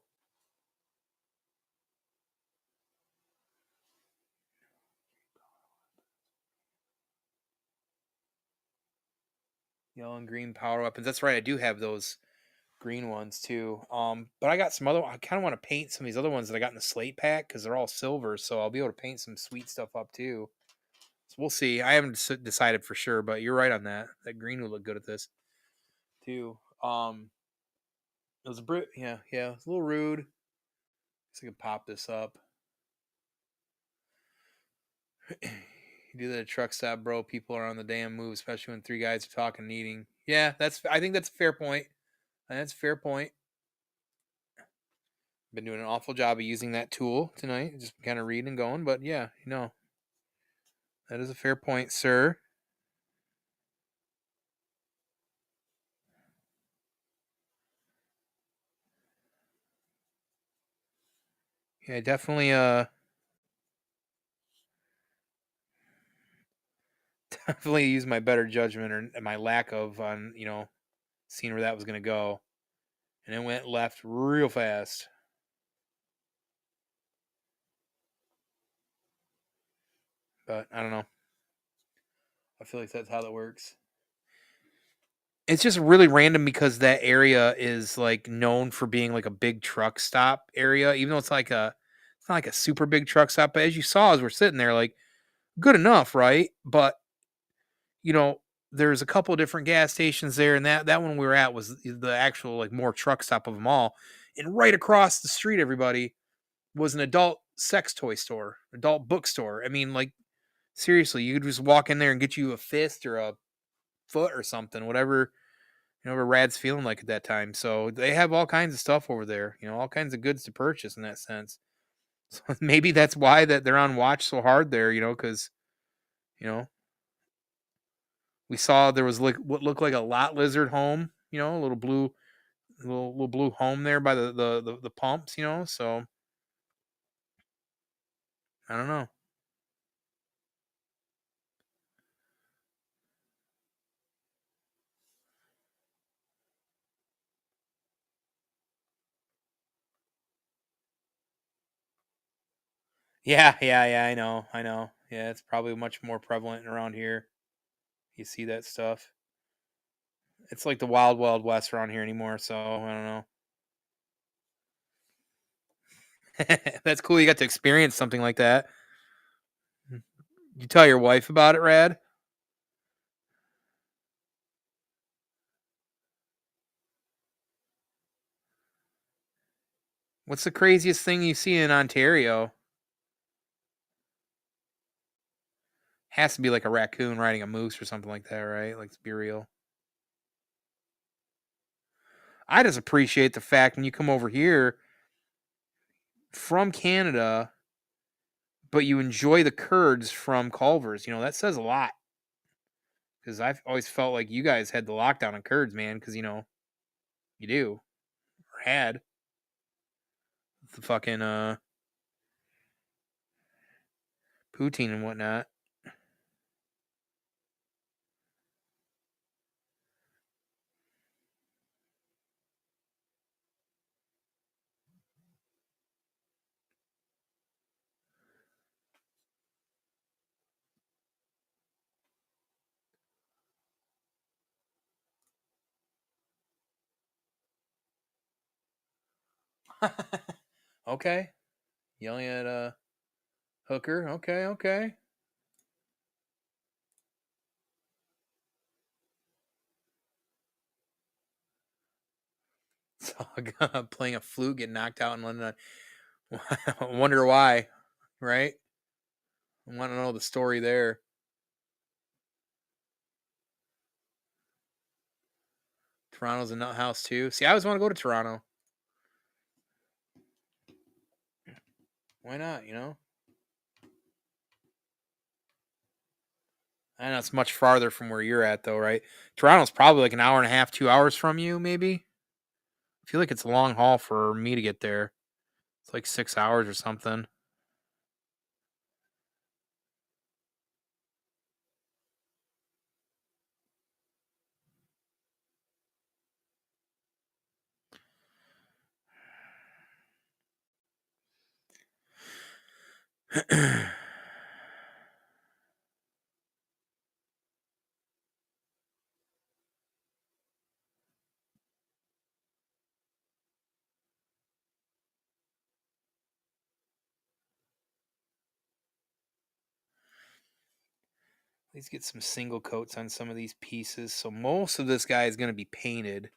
Yellow and green power weapons. That's right. I do have those green ones too. But I got some other. I kind of want to paint some of these other ones that I got in the slate pack because they're all silver, so I'll be able to paint some sweet stuff up too. So we'll see. I haven't decided for sure, but you're right on that. That green would look good at this too. It was yeah. It's a little rude. So I can pop this up. You do that at a truck stop, bro. People are on the damn move, especially when three guys are talking and eating. Yeah, I think that's a fair point. That's a fair point. Been doing an awful job of using that tool tonight, just kind of reading and going. But yeah, that is a fair point, sir. Yeah, definitely definitely use my better judgment or my lack of on seeing where that was gonna go, and it went left real fast. But I don't know. I feel like that's how that works. It's just really random because that area is like known for being like a big truck stop area, even though it's not like a super big truck stop. But as you saw, as we're sitting there, like good enough, right? But you know, there's a couple of different gas stations there, and that one we were at was the actual like more truck stop of them all. And right across the street, everybody was an adult sex toy store, adult bookstore. I mean, like seriously, you could just walk in there and get you a fist or a foot or something, whatever Rad's feeling like at that time. So they have all kinds of stuff over there, all kinds of goods to purchase in that sense. So maybe that's why that they're on watch so hard there, because you know we saw there was like what looked like a lot lizard home, a little blue home there by the pumps, So I don't know. Yeah. I know. Yeah, it's probably much more prevalent around here. You see that stuff. It's like the wild, wild west around here anymore. So I don't know. That's cool. You got to experience something like that. You tell your wife about it, Rad? What's the craziest thing you see in Ontario? Has to be like a raccoon riding a moose or something like that, right? Like, to be real. I just appreciate the fact when you come over here from Canada, but you enjoy the curds from Culver's. That says a lot because I've always felt like you guys had the lockdown on curds, man. Because you do or had the fucking poutine and whatnot. Okay, yelling at a hooker. Okay, okay. So playing a flute, getting knocked out in London. I wonder why, right? I want to know the story there. Toronto's a nut house too. See, I always want to go to Toronto. Why not? I know it's much farther from where you're at, though, right? Toronto's probably like an hour and a half, 2 hours from you, maybe. I feel like it's a long haul for me to get there. It's like 6 hours or something. Let's get some single coats on some of these pieces. So most of this guy is going to be painted,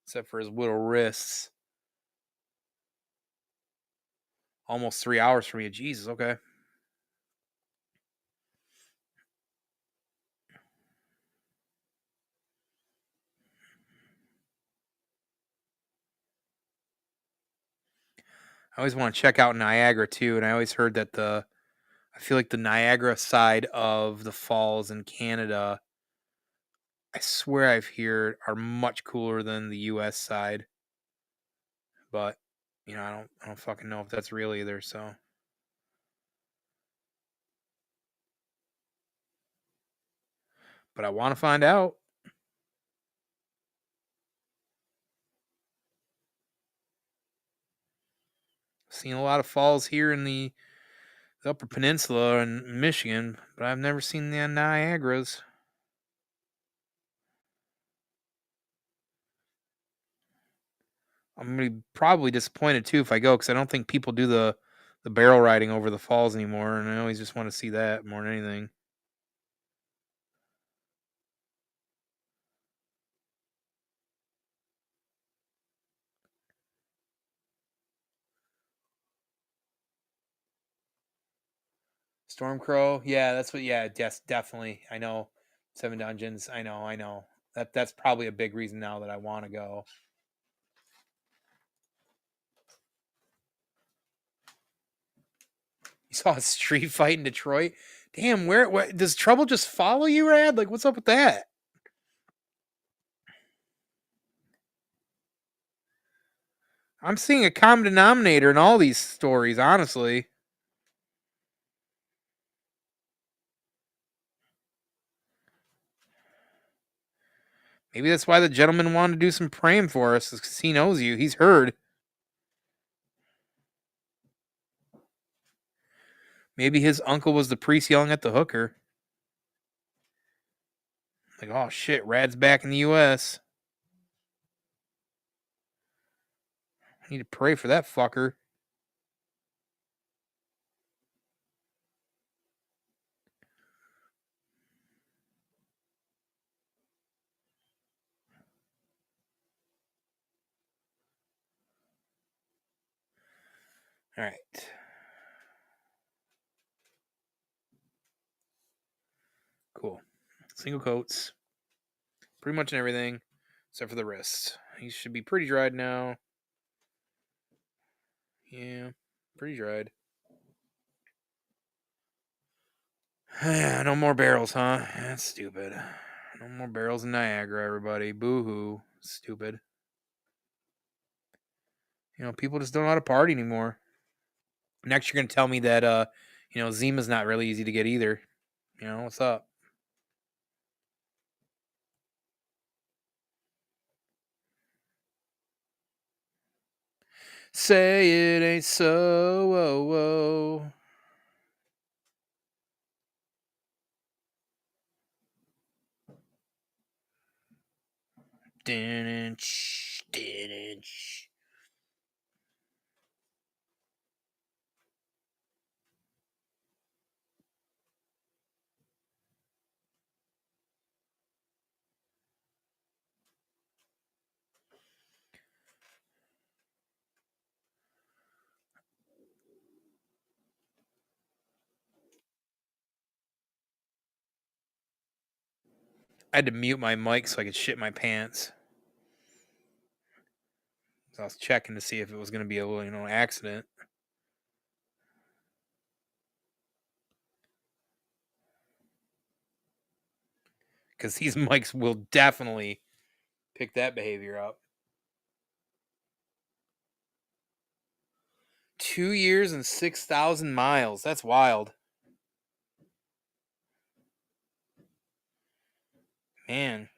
except for his little wrists. Almost 3 hours for me. Jesus, okay. I always want to check out Niagara too, and I always heard that I feel like the Niagara side of the falls in Canada, I swear I've heard are much cooler than the US side. But I don't fucking know if that's real either, so but I want to find out. Seen a lot of falls here in the Upper Peninsula in Michigan, but I've never seen the Niagaras. I'm gonna be probably disappointed too if I go because I don't think people do the barrel riding over the falls anymore, and I always just want to see that more than anything. Stormcrow, yeah, that's what. Yeah, yes, definitely. I know. Seven Dungeons. I know. That's probably a big reason now that I want to go. You saw a street fight in Detroit. Damn, where does trouble just follow you, Rad? Like, what's up with that? I'm seeing a common denominator in all these stories, honestly. Maybe that's why the gentleman wanted to do some praying for us, because he knows you. He's heard. Maybe his uncle was the priest yelling at the hooker. Like, oh shit, Rad's back in the U.S. I need to pray for that fucker. All right. Cool. Single coats. Pretty much in everything except for the wrist. He should be pretty dried now. Yeah, pretty dried. No more barrels, huh? That's stupid. No more barrels in Niagara, everybody. Boo hoo. Stupid. People just don't know how to party anymore. Next, you're going to tell me that, Zima's not really easy to get either. What's up? Say it ain't so. Whoa, whoa. Didn't. I had to mute my mic so I could shit my pants. So I was checking to see if it was going to be a little, accident. Because these mics will definitely pick that behavior up. 2 years and 6,000 miles. That's wild. Man.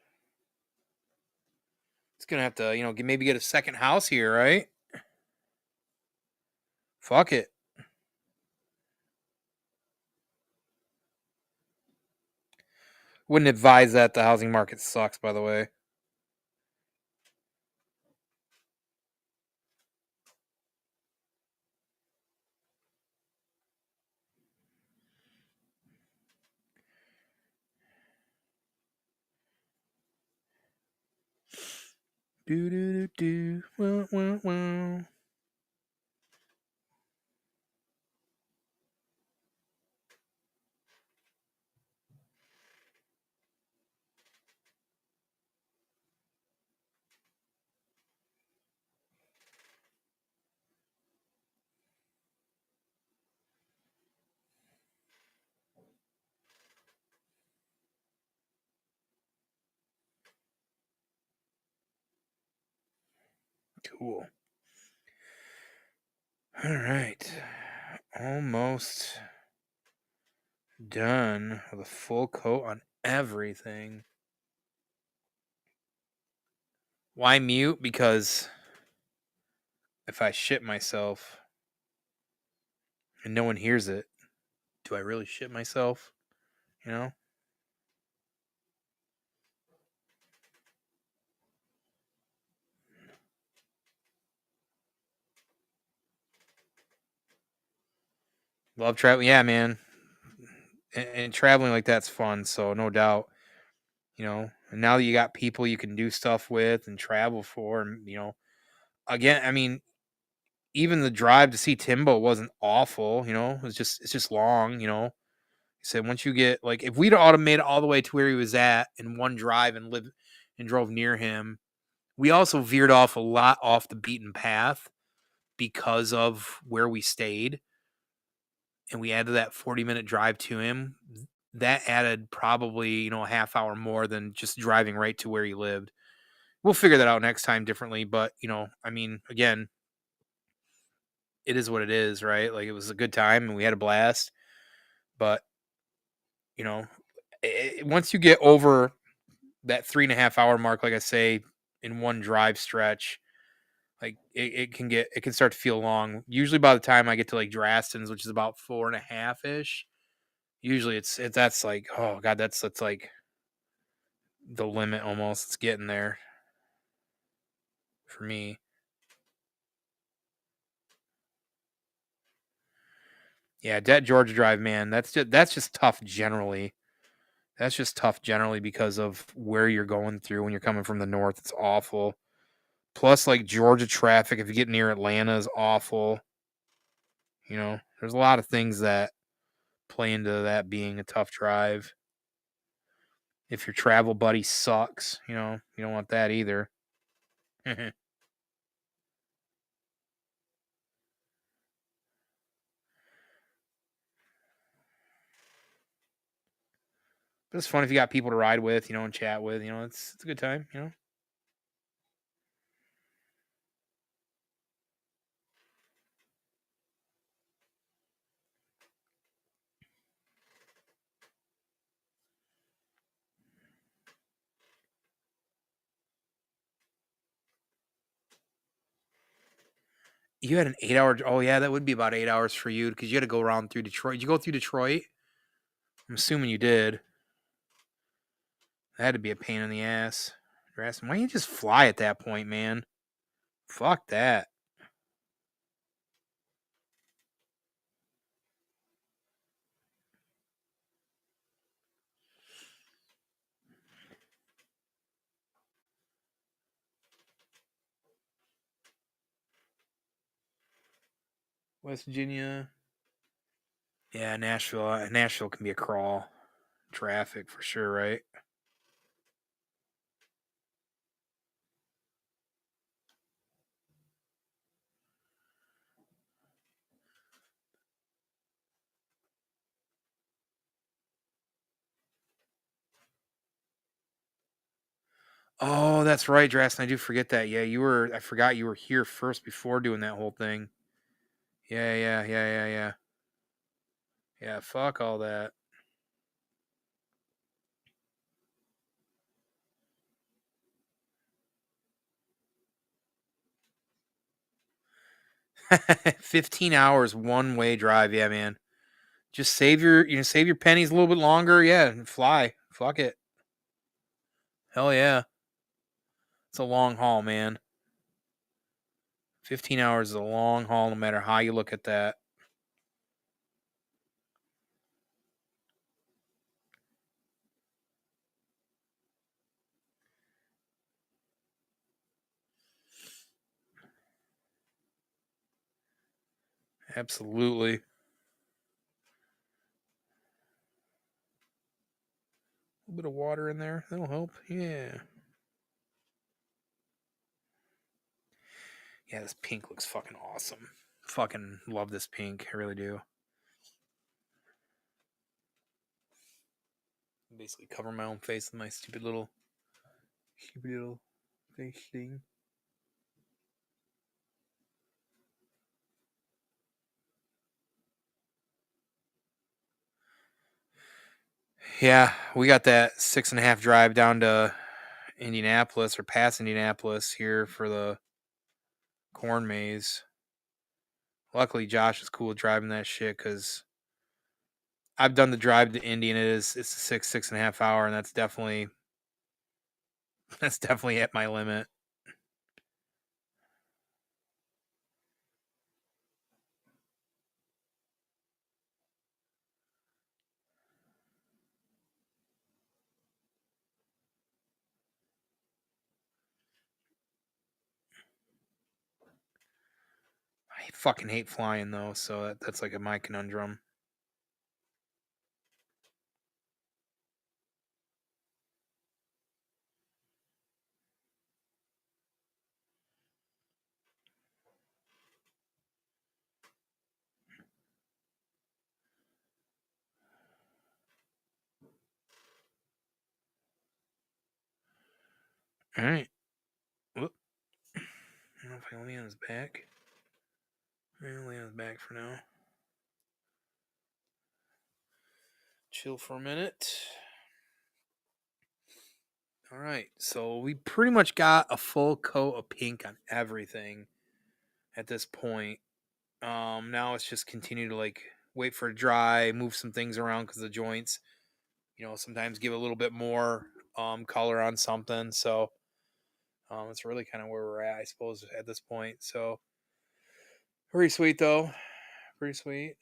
It's going to have to, maybe get a second house here, right? Fuck it. Wouldn't advise that. The housing market sucks, by the way. Do do do do. Wah, wah, wah. Cool. All right. Almost done with a full coat on everything. Why mute? Because if I shit myself and no one hears it, do I really shit myself? Love traveling. Yeah, man. And traveling like that's fun. So no doubt, and now that you got people you can do stuff with and travel for, and again, I mean, even the drive to see Timbo wasn't awful. It's just long. He said once you get like if we'd automated all the way to where he was at in one drive and lived and drove near him, we also veered off a lot off the beaten path because of where we stayed, and we added that 40-minute drive to him. That added probably a half hour more than just driving right to where he lived. We'll figure that out next time differently, but I mean, again, it is what it is, right? Like it was a good time and we had a blast, but once you get over that 3.5 hour mark, like I say, in one drive stretch, Like it can start to feel long. Usually by the time I get to like Draston's, which is about 4.5 ish, usually it's that's like, oh god, that's like the limit almost. It's getting there for me. Yeah, Debt Georgia Drive, man. That's just tough generally. That's just tough generally because of where you're going through when you're coming from the north. It's awful. Plus, like Georgia traffic, if you get near Atlanta, is awful. You know, there's a lot of things that play into that being a tough drive. If your travel buddy sucks, you know, you don't want that either. But it's fun if you got people to ride with, you know, and chat with. You know, it's a good time. You know. You had an 8 hour. Oh yeah, that would be about 8 hours for you because you had to go around through Detroit. Did you go through Detroit? I'm assuming you did. That had to be a pain in the ass. Why don't you just fly at that point, man? Fuck that. West Virginia. Yeah, Nashville. Nashville can be a crawl. Traffic for sure, right? Oh, that's right, Drastin. I do forget that. Yeah, you were. I forgot you were here first before doing that whole thing. Yeah. Yeah, fuck all that. $15 one way drive. Yeah, man. Just save your pennies a little bit longer. Yeah, and fly. Fuck it. Hell yeah. It's a long haul, man. 15 hours is a long haul, no matter how you look at that. Absolutely. A little bit of water in there. That'll help. Yeah. Yeah, this pink looks fucking awesome. Fucking love this pink. I really do. Basically cover my own face with my stupid little face thing. Yeah, we got that 6.5 drive down to Indianapolis or past Indianapolis here for the corn maze. Luckily, Josh is cool with driving that shit because I've done the drive to Indy and it's a 6.5 hour, and that's definitely at my limit. I fucking hate flying though, so that's like my conundrum. All right. Whoop. I don't know if I can lay on his back. I'll lay on his back for now. Chill for a minute. All right, so we pretty much got a full coat of pink on everything at this point. Now it's just continue to like wait for it to dry, move some things around because the joints, sometimes give a little bit more color on something. So it's really kind of where we're at, I suppose, at this point. So pretty sweet though, pretty sweet.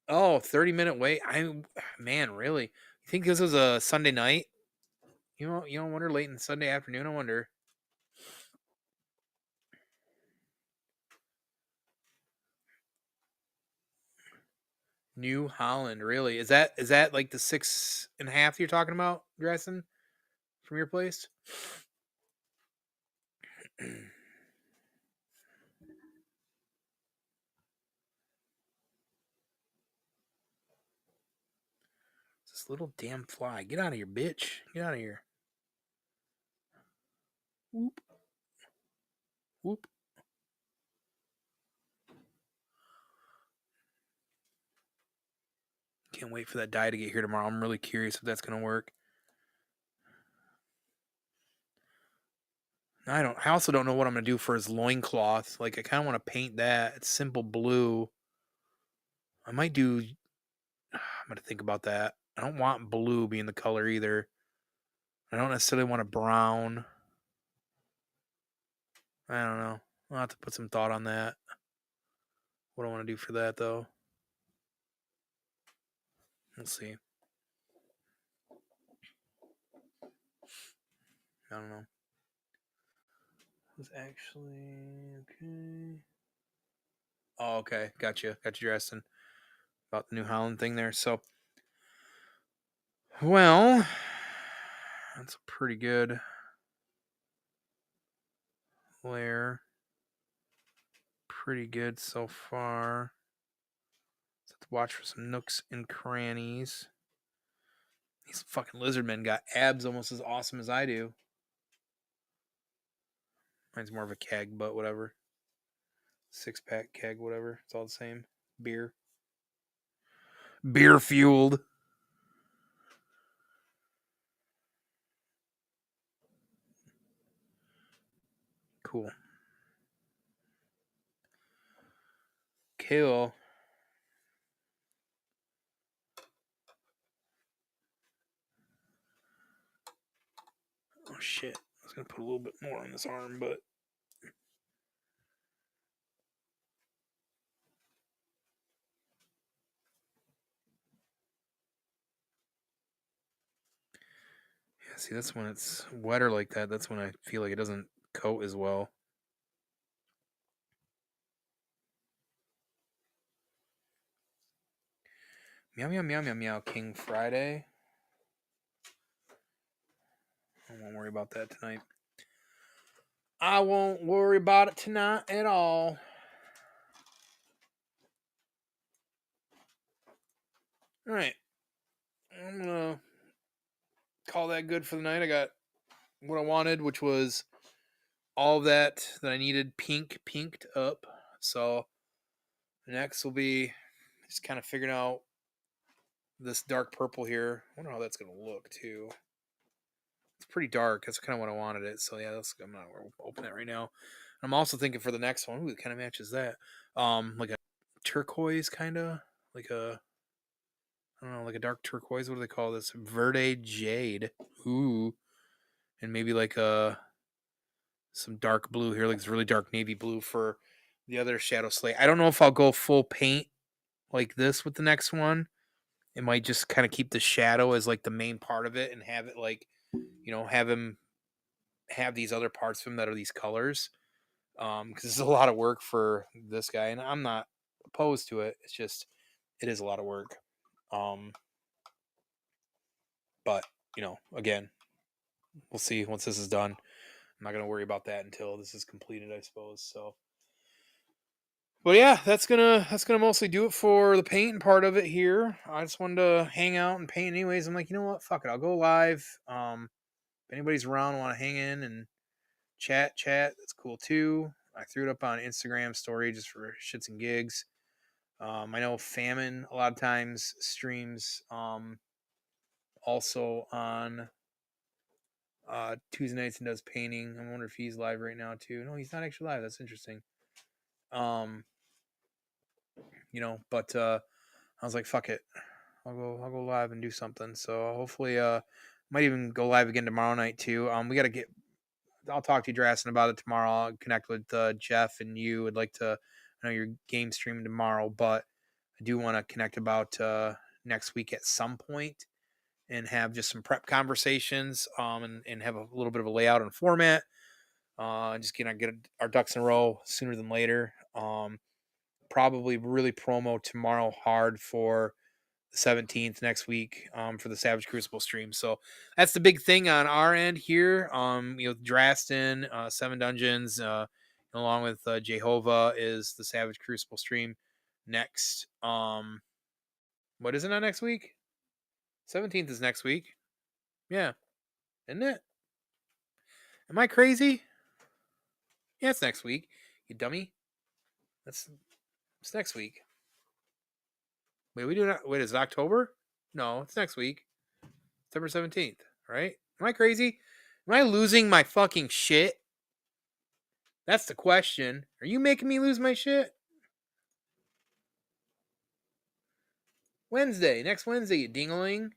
Oh, 30-minute wait. Man, really? You think this was a Sunday night? You don't wonder late in Sunday afternoon. I wonder. New Holland, really? Is that like the 6.5 you're talking about dressing from your place? This little damn fly. Get out of here, bitch. Get out of here. Whoop, whoop. Can't wait for that dye to get here tomorrow. I'm really curious if that's gonna work. I also don't know what I'm gonna do for his loincloth. Like I kinda wanna paint that. It's simple blue. I might do I'm gonna think about that. I don't want blue being the color either. I don't necessarily want a brown. I don't know. I'll have to put some thought on that. What I want to do for that though. We'll see. I don't know. Was actually okay. Oh, okay. Gotcha. Got you, Justin. About the New Holland thing there. So, well, that's a pretty good layer. Pretty good so far. Let's have to watch for some nooks and crannies. These fucking lizard men got abs almost as awesome as I do. Mine's more of a keg, but whatever. 6-pack keg, whatever. It's all the same. Beer. Beer fueled. Cool. Cool. Oh shit. I was gonna put a little bit more on this arm, but yeah, see, that's when it's wetter like that. That's when I feel like it doesn't coat as well. Meow meow meow meow meow. King Friday. I won't worry about that tonight. I won't worry about it tonight at all. All right. I'm gonna call that good for the night. I got what I wanted, which was all that I needed pinked up. So next will be just kind of figuring out this dark purple here. I wonder how that's gonna look too. It's pretty dark. That's kind of what I wanted it. So yeah, I'm gonna open it right now. I'm also thinking for the next one. Ooh, it kind of matches that. Like a turquoise kind of, like a I don't know, like a dark turquoise. What do they call this? Verde jade. Ooh, and maybe like some dark blue here, like this really dark navy blue for the other Shadow Slate. I don't know if I'll go full paint like this with the next one. It might just kind of keep the shadow as like the main part of it and have it like, have him have these other parts of him that are these colors. Because it's a lot of work for this guy, and I'm not opposed to it. It's just it is a lot of work. Um, but again, we'll see once this is done. I'm not gonna worry about that until this is completed, I suppose. So, but yeah, that's gonna mostly do it for the paint part of it here. I just wanted to hang out and paint anyways. I'm like, you know what? Fuck it, I'll go live. If anybody's around, want to hang in and chat, that's cool too. I threw it up on Instagram story just for shits and gigs. I know Famine a lot of times streams also on Tuesday nights and does painting. I wonder if he's live right now too. No, he's not actually live. That's interesting. Um, but I was like, fuck it. I'll go live and do something. So hopefully might even go live again tomorrow night too. We gotta get I'll talk to you Drassen about it tomorrow. I'll connect with Jeff and you. Would like to I know your game streaming tomorrow, but I do want to connect about next week at some point and have just some prep conversations and have a little bit of a layout and format. Just get our ducks in a row sooner than later. Probably really promo tomorrow hard for the 17th next week for the Savage Crucible stream. So that's the big thing on our end here. Draston, Seven Dungeons, along with Jehovah is the Savage Crucible stream next. What is it on next week? 17th is next week. Yeah. Isn't it? Am I crazy? Yeah, it's next week. You dummy. It's next week. Wait, we do not. Wait, is it October? No, it's next week. September 17th, right? Am I crazy? Am I losing my fucking shit? That's the question. Are you making me lose my shit? Next Wednesday, you dingling.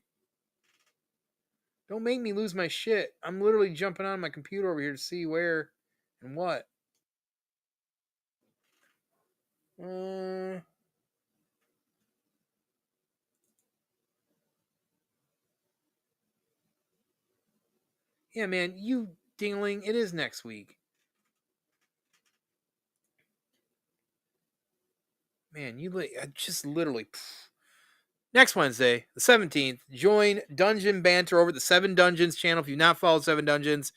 Don't make me lose my shit. I'm literally jumping on my computer over here to see where and what. Yeah, man, you dingling. It is next week. Man, you just literally. Next Wednesday, the 17th, join Dungeon Banter over at the Seven Dungeons channel. If you've not followed Seven Dungeons,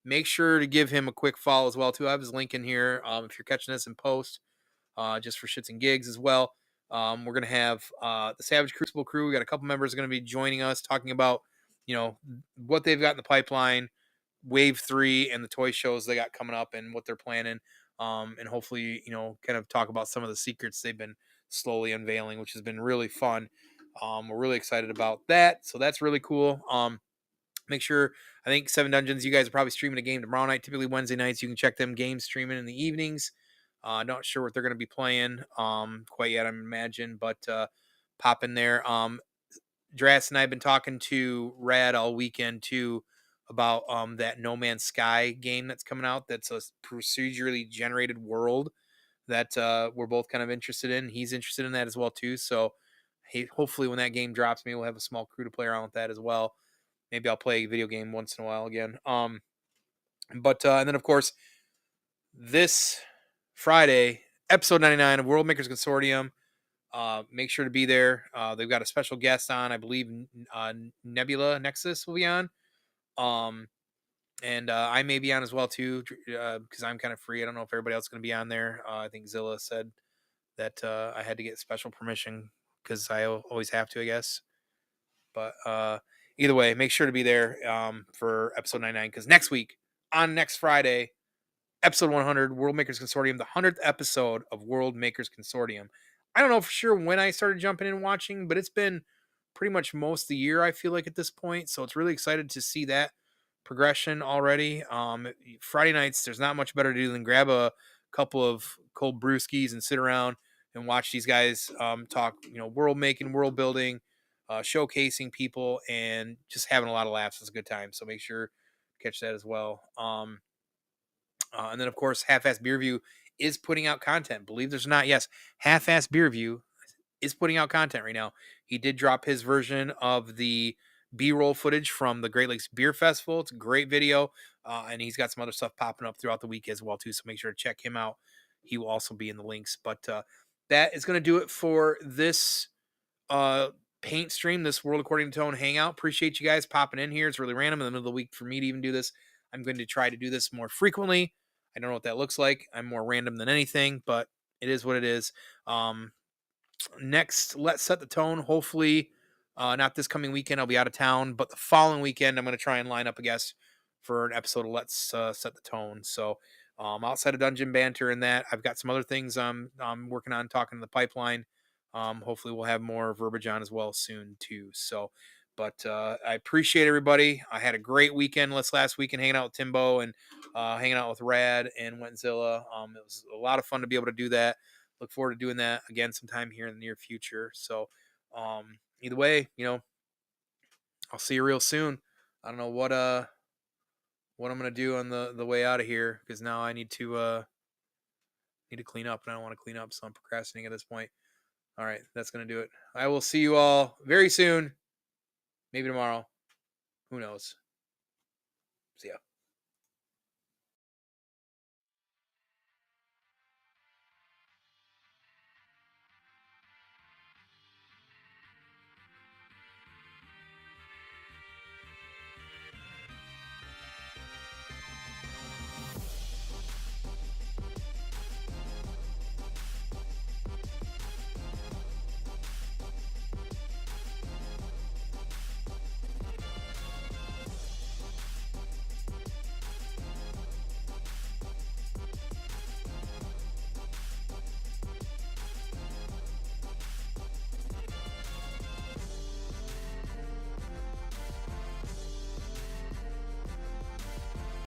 make sure to give him a quick follow as well, too. I have his link in here if you're catching this in post, just for shits and gigs as well. We're going to have the Savage Crucible crew. We got a couple members going to be joining us, talking about, what they've got in the pipeline, Wave 3, and the toy shows they got coming up and what they're planning. And hopefully, kind of talk about some of the secrets they've been slowly unveiling, which has been really fun. We're really excited about that. So that's really cool. Make sure, I think Seven Dungeons, you guys are probably streaming a game tomorrow night, typically Wednesday nights. You can check them games streaming in the evenings. Not sure what they're going to be playing quite yet, I imagine, but pop in there. Drass and I have been talking to Rad all weekend too about that No Man's Sky game that's coming out. That's a procedurally generated world that we're both kind of interested in. He's interested in that as well too. So hey, hopefully when that game drops, maybe we'll have a small crew to play around with that as well. Maybe I'll play a video game once in a while again. But and then of course this Friday, episode 99 of World Makers Consortium. Make sure to be there. They've got a special guest on, I believe. Nebula Nexus will be on. And I may be on as well too, because I'm kind of free. I don't know if everybody else is going to be on there. I think Zilla said that I had to get special permission because I always have to, I guess. But either way, make sure to be there for episode 99 because next Friday, episode 100, World Makers Consortium, the 100th episode of World Makers Consortium. I don't know for sure when I started jumping in and watching, but it's been pretty much most of the year, I feel like, at this point. So it's really excited to see that progression already. Friday nights, there's not much better to do than grab a couple of cold brewskis and sit around and watch these guys talk, world making, world building, showcasing people, and just having a lot of laughs. It's a good time. So make sure to catch that as well. And then, of course, Half-Ass Beer View is putting out content. Believe there's not. Yes, Half-Ass Beer View is putting out content right now. He did drop his version of the B-roll footage from the Great Lakes Beer Festival. It's a great video, and he's got some other stuff popping up throughout the week as well, too. So make sure to check him out. He will also be in the links. But that is going to do it for this paint stream, this World According to Tone Hangout. Appreciate you guys popping in here. It's really random in the middle of the week for me to even do this. I'm going to try to do this more frequently. I don't know what that looks like. I'm more random than anything, but it is what it is. Next, let's set the tone. Hopefully, not this coming weekend. I'll be out of town, but the following weekend, I'm going to try and line up a guest for an episode of Let's Set the Tone. So, outside of Dungeon Banter and that, I've got some other things I'm working on, talking to the pipeline. Hopefully we'll have more verbiage on as well soon too. So, but I appreciate everybody. I had a great weekend last weekend hanging out with Timbo and hanging out with Rad and Wentzilla. It was a lot of fun to be able to do that. Look forward to doing that again sometime here in the near future. So, either way, I'll see you real soon. I don't know what I'm gonna do on the way out of here because now I need to clean up and I don't want to clean up, so I'm procrastinating at this point. All right, that's gonna do it. I will see you all very soon. Maybe tomorrow. Who knows? See ya.